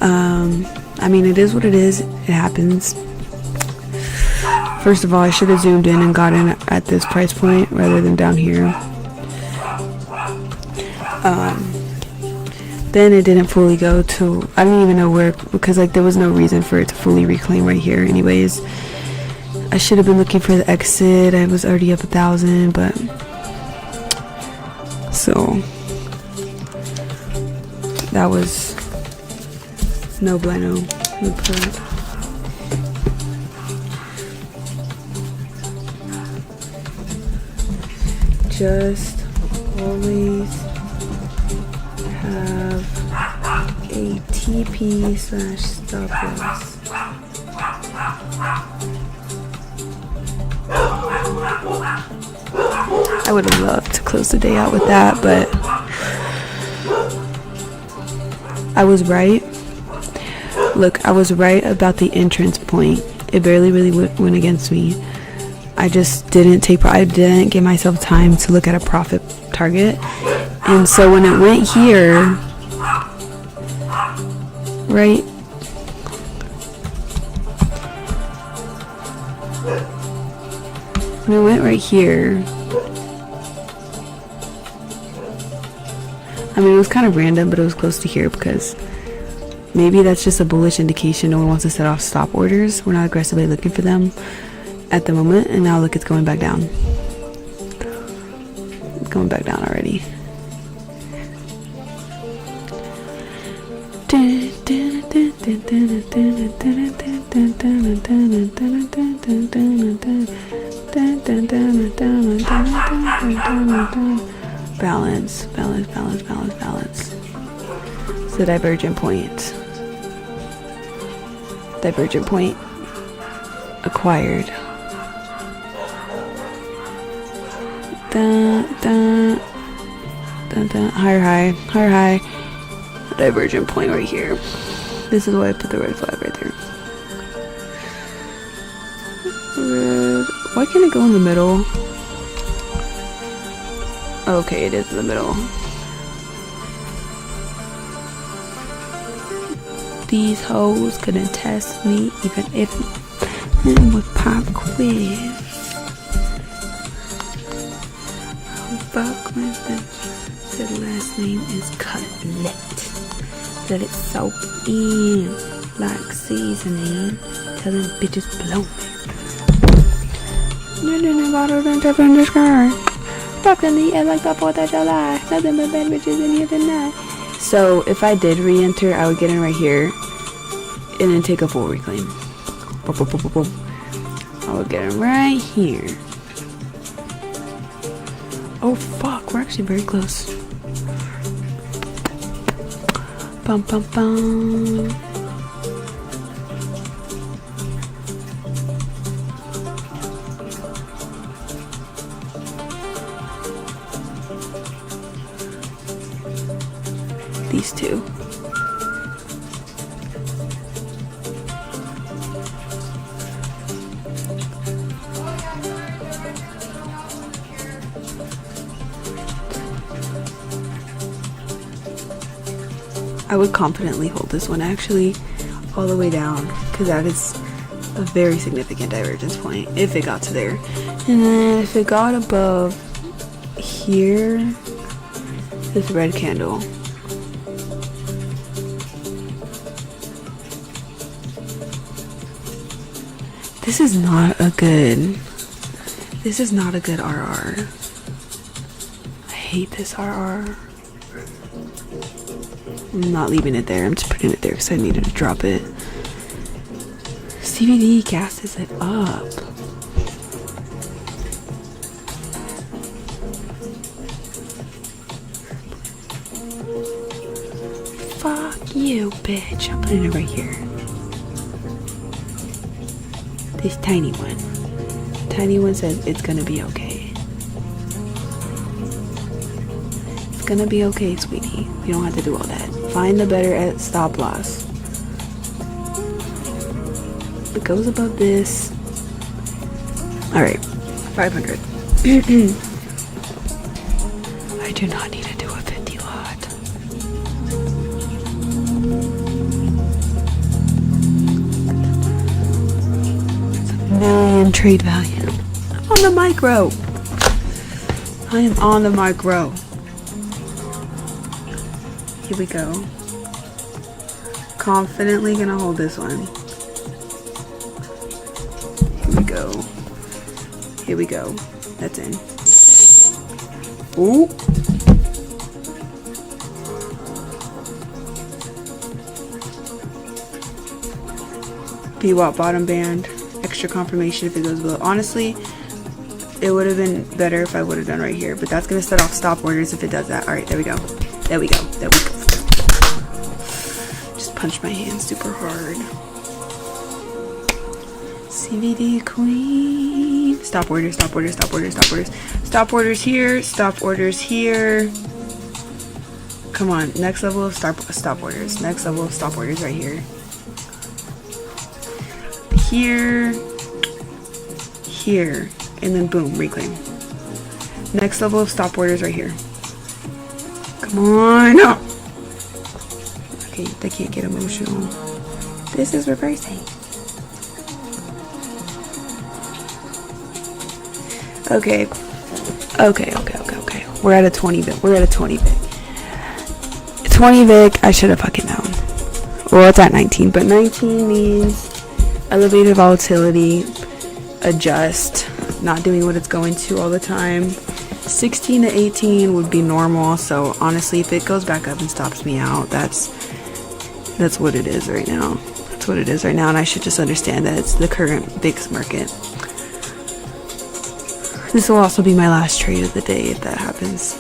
A: I mean, it is what it is. It happens. First of all, I should have zoomed in and got in at this price point rather than down here. Then it didn't fully go to. I don't even know where, because like there was no reason for it to fully reclaim right here. Anyways, I should have been looking for the exit. I was already up 1,000, but. So that was no bueno. Just always have a TP/stop loss. I would have loved to close the day out with that, but I was right. Look, I was right about the entrance point. It barely really went against me. I just didn't I didn't give myself time to look at a profit target. And so when it went here, right? When it went right here, I mean, it was kind of random, but it was close to here because maybe that's just a bullish indication. No one wants to set off stop orders. We're not aggressively looking for them at the moment. And now look, it's going back down. It's going back down already. Balance. It's the divergent point. Divergent point acquired. Higher high. Divergent point right here. This is why I put the red flag right there. Red. Why can't it go in the middle? Okay, it is in the middle. These hoes couldn't test me even if it would pop quiz. I'll fuck with them. Said the last name is Cutlet. Let it soak in like seasoning. Tell them bitches blow me. No, bottle don't tap in the sky. Fuck in the air like the 4th of July. Nothing but bad bitches in here tonight. So if I did re-enter, I would get in right here and then take a full reclaim. I would get in right here. Oh fuck, we're actually very close. Bum bum bum. These two. I would confidently hold this one actually all the way down because that is a very significant divergence point if it got to there. And then if it got above here, this red candle. This is not a good RR. I hate this RR. I'm not leaving it there. I'm just putting it there because I needed to drop it. CBD gasses it up. Fuck you, bitch. I'm putting it right here. This tiny one. Tiny one says it's gonna be okay. It's gonna be okay, sweetie. You don't have to do all that. Find the better at stop loss. It goes above this. Alright, 500. I do not need to do a 50 lot. It's a million trade value. I'm on the micro. I am on the micro. Here we go. Confidently gonna hold this one. Here we go. Here we go. That's in. Ooh. VWAP bottom band. Extra confirmation if it goes below. Honestly, it would have been better if I would have done right here, but that's gonna set off stop orders if it does that. Alright, there we go. There we go. There we go. Just punch my hand super hard. CVD queen. Stop orders, stop orders, stop orders, stop orders. Stop orders here, stop orders here. Come on, next level of stop orders. Next level of stop orders right here. Here, and then boom, reclaim. Next level of stop orders right here. Come on. No. Okay, they can't get emotional. This is reversing. Okay. We're at a 20 Vic. 20 Vic, I should have fucking known. Well, it's at 19, but 19 means elevated volatility, adjust, not doing what it's going to all the time. 16 to 18 would be normal, so honestly, if it goes back up and stops me out, that's what it is right now. That's what it is right now, and I should just understand that it's the current VIX market. This will also be my last trade of the day if that happens.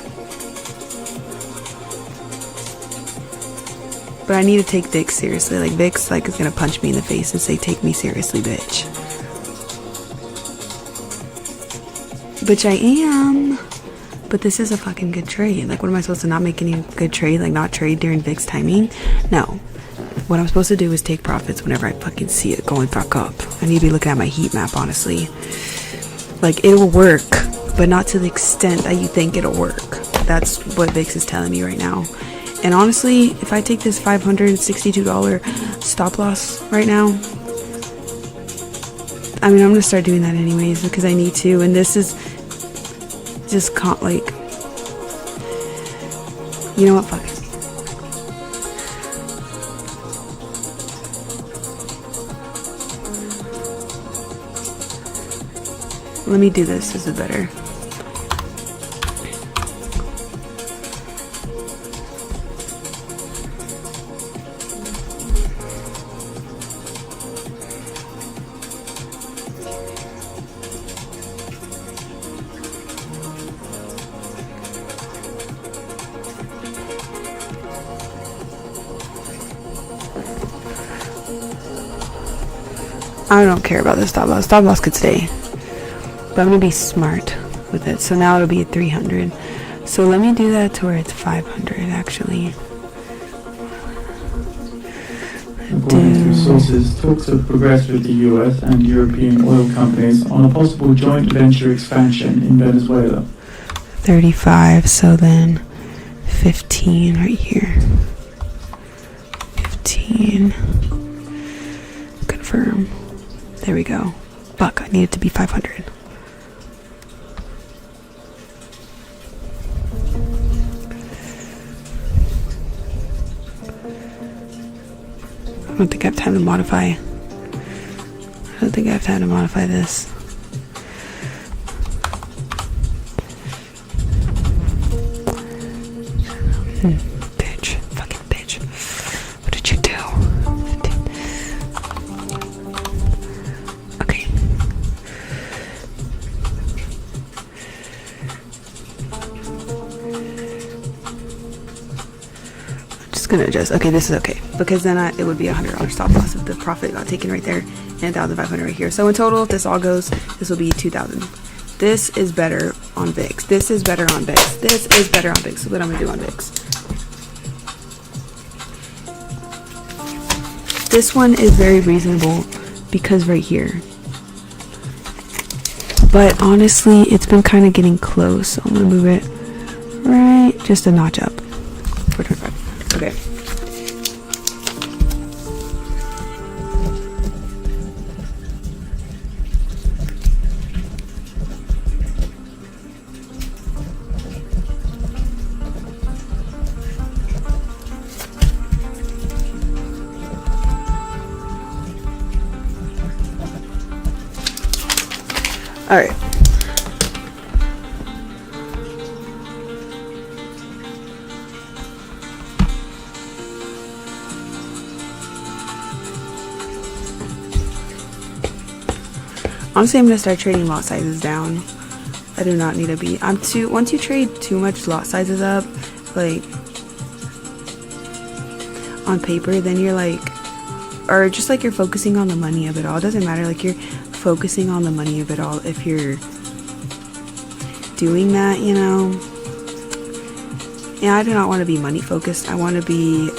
A: But I need to take VIX seriously. Like, VIX is gonna punch me in the face and say, take me seriously, bitch. Which I am. But this is a fucking good trade. Like, what am I supposed to not make any good trade? Like, not trade during VIX timing? No. What I'm supposed to do is take profits whenever I fucking see it going back up. I need to be looking at my heat map, honestly. Like, it'll work, but not to the extent that you think it'll work. That's what VIX is telling me right now. And honestly, if I take this $562 stop loss right now, I mean, I'm gonna start doing that anyways because I need to. And this is just like, you know what? Fuck it. Let me do this. This is better. I don't care about the stop loss. Stop loss could stay. But I'm going to be smart with it. So now it'll be at 300. So let me do that to where it's 500 actually.
B: According to sources, talks have progressed with the US and European oil companies on a possible joint venture expansion in Venezuela.
A: 35, so then 15 right here. 15. Confirm. There we go. Fuck, I need it to be 500. I don't think I have time to modify. I don't think I have time to modify this. Bitch. Fucking bitch. What did you do? Okay. I'm just gonna adjust. Okay, this is okay. Because then it would be $100 stop loss if the profit got taken right there and 1,500 right here. So in total, if this all goes, this will be 2,000. This is better on VIX. This is better on VIX. This is better on VIX. So what I'm gonna do on VIX. This one is very reasonable because right here. But honestly, it's been kind of getting close. So I'm gonna move it right just a notch up. 425. Okay. All right. Honestly, I'm gonna start trading lot sizes down. I do not need to be. Once you trade too much lot sizes up, like on paper, then you're like, or just like you're focusing on the money of it all. It doesn't matter. Like you're focusing on the money of it all if you're doing that, you know. And I do not want to be money focused. I want to be,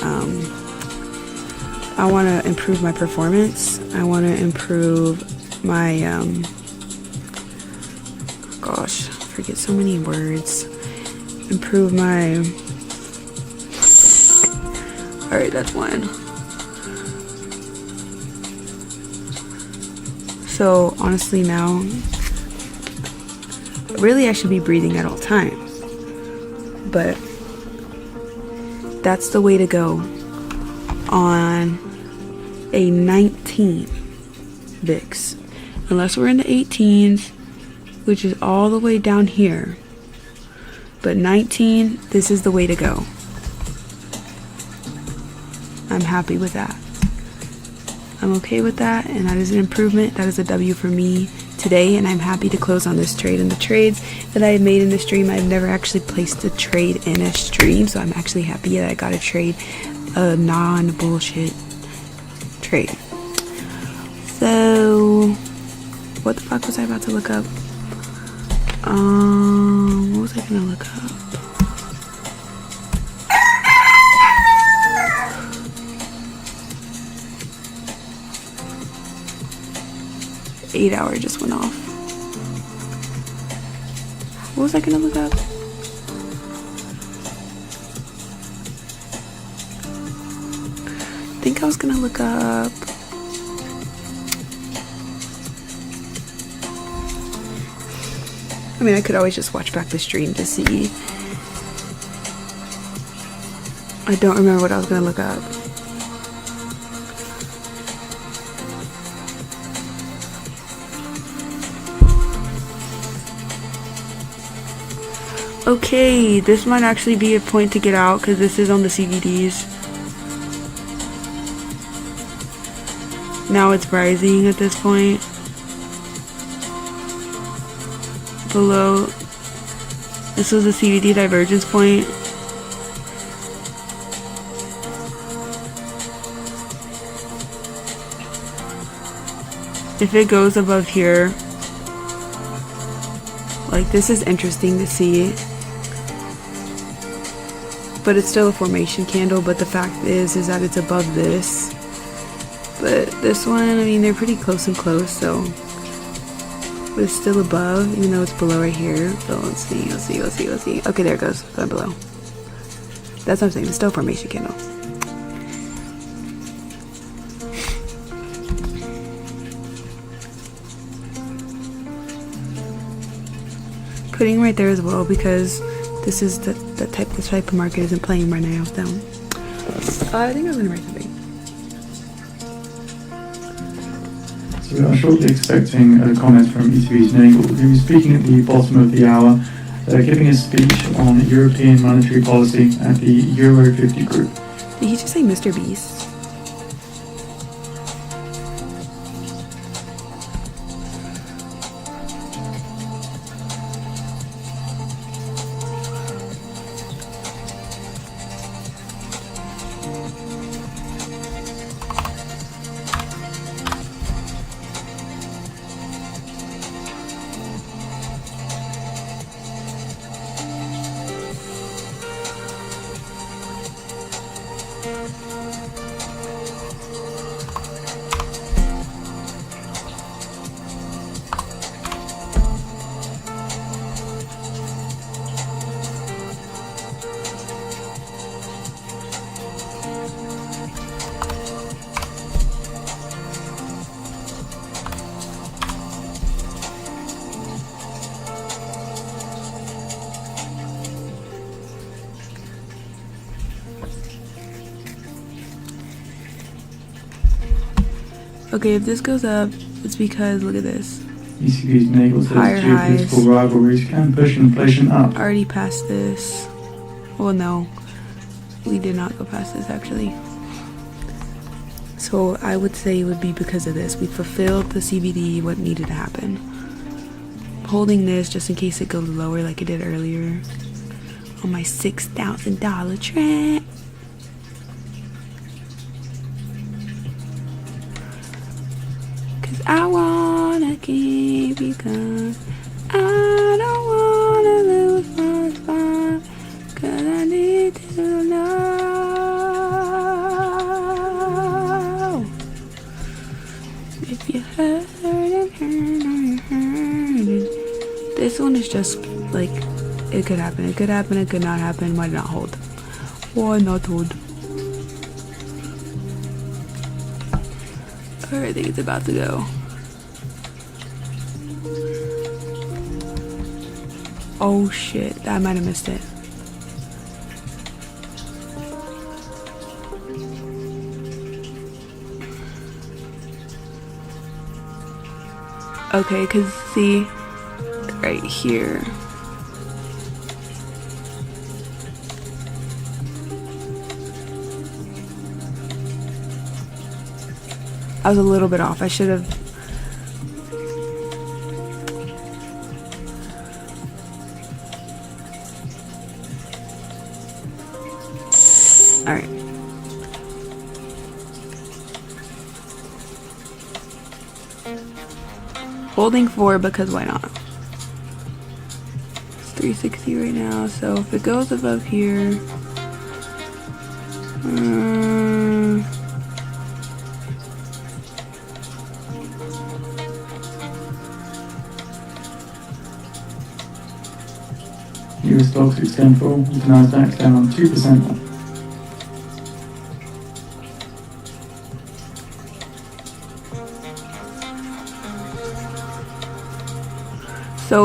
A: I want to improve my performance. I want to improve my, gosh, I forget so many words. Improve my, alright, that's one. So honestly now, really I should be breathing at all times, but that's the way to go on a 19 VIX, unless we're in the 18s, which is all the way down here. But 19, this is the way to go. I'm happy with that. I'm okay with that, and that is an improvement. That is a W for me today, and I'm happy to close on this trade. And the trades that I made in the stream, I've never actually placed a trade in a stream, so I'm actually happy that I got a trade, a non-bullshit trade. So, what the fuck was I about to look up? What was I gonna look up? Eight hour just went off. What was I gonna look up? I think I was gonna look up I mean, I could always just watch back the stream to see. I don't remember what I was gonna look up. Okay, this might actually be a point to get out because this is on the CVDs. Now it's rising at this point. Below, this was the CVD divergence point. If it goes above here, like, this is interesting to see. But it's still a formation candle, but the fact is that it's above this. But this one, I mean, they're pretty close and close, so. But it's still above, even though it's below right here. So let's see. Okay, there it goes. Going below. That's what I'm saying. It's still a formation candle. Putting right there as well because this is the type of market isn't playing right now. Down. I think I was gonna write something.
B: So we are shortly expecting a comment from ECB's Nagel, who is speaking at the bottom of the hour, giving a speech on European monetary policy at the Euro 50 group.
A: Did he just say Mr. Beast? Okay, if this goes up, it's because, look at this.
B: ECB's Nagel says
A: Higher
B: geopolitical
A: highs.
B: rivalries can push inflation up.
A: Already past this. Well, no. We did not go past this, actually. So I would say it would be because of this. We fulfilled the CBD, what needed to happen. Holding this just in case it goes lower like it did earlier. On my $6,000 trend. I wanna keep you cause I don't wanna lose my spot. Cause I need is just like, it could happen, it could happen, it could not happen. Why not hold? Why not hold? Alright, I think it's about to go. Oh shit, I might have missed it. Okay, cause see, right here. I was a little bit off. I should have. All right. Holding 4 because why not? It's 360 right now, so if it goes above here.
B: US stocks extend full, with Nasdaq down 2%.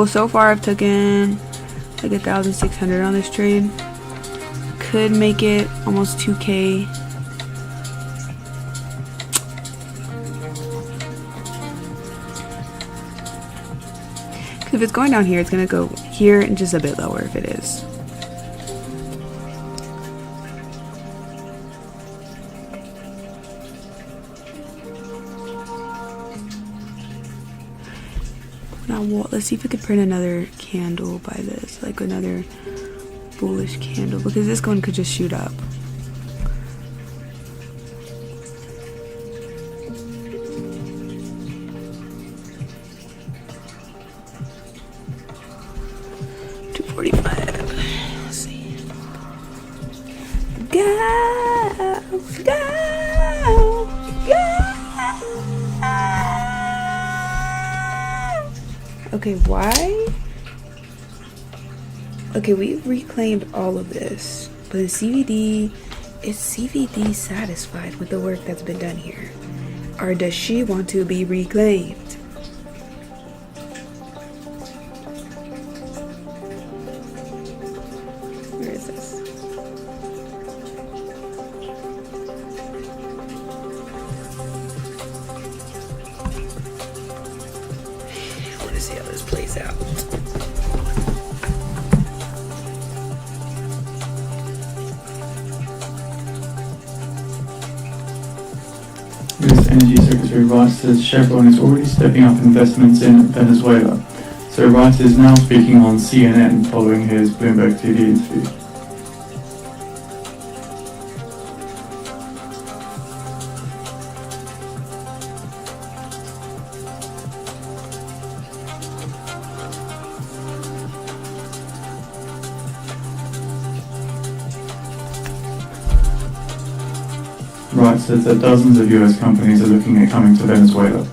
A: So far I've taken like 1,600 on this trade. Could make it almost 2K. Because if it's going down here, it's gonna go here and just a bit lower if it is. Now let's see if we could print another candle by this, like another bullish candle, because this one could just shoot up. Let's see. Go, go, go. Okay, why? Okay, we reclaimed all of this, but in CVD, is CVD satisfied with the work that's been done here? Or does she want to be reclaimed? Where is this? I want to see how this plays out.
B: US Energy Secretary Rice says Chevron is already stepping up investments in Venezuela. So Rice is now speaking on CNN following his Bloomberg TV interview. Rice says that dozens of US companies are looking at coming to Venezuela.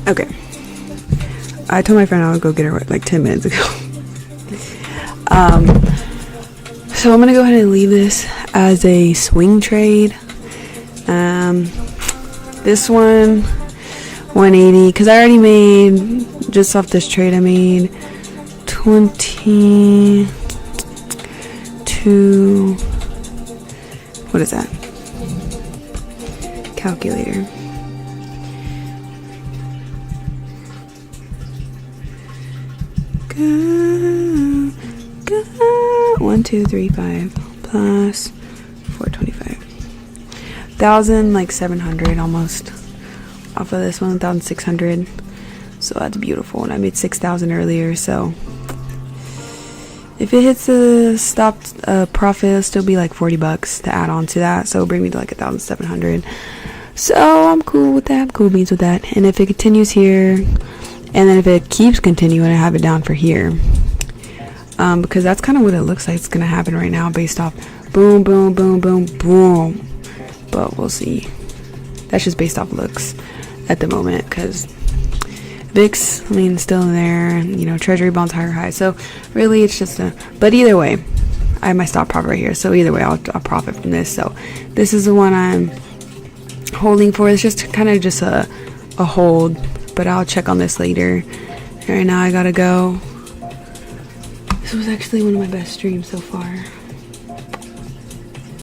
A: Okay. I told my friend I would go get her like 10 minutes ago. So I'm gonna go ahead and leave this as a swing trade. This one 180 because I already made, just off this trade I made 22, what is that? Calculator. Go. 1, 2, 3, 5 plus 425. 1,700 almost off of this one. 1,600. So that's beautiful. And I made 6,000 earlier. So if it hits the stopped profit, it'll still be like $40 to add on to that. So it'll bring me to like 1,700. So I'm cool with that. I'm cool beans with that. And if it continues here, and then if it keeps continuing, I have it down for here. Because that's kind of what it looks like it's going to happen right now based off boom, boom, boom, boom, boom. But we'll see. That's just based off looks at the moment because VIX, I mean, still in there. You know, Treasury bonds higher high. So really it's just a, but either way, I have my stop profit right here. So either way, I'll profit from this. So this is the one I'm holding for. It's just kind of just a hold, but I'll check on this later. Right now I gotta go. This was actually one of my best streams so far.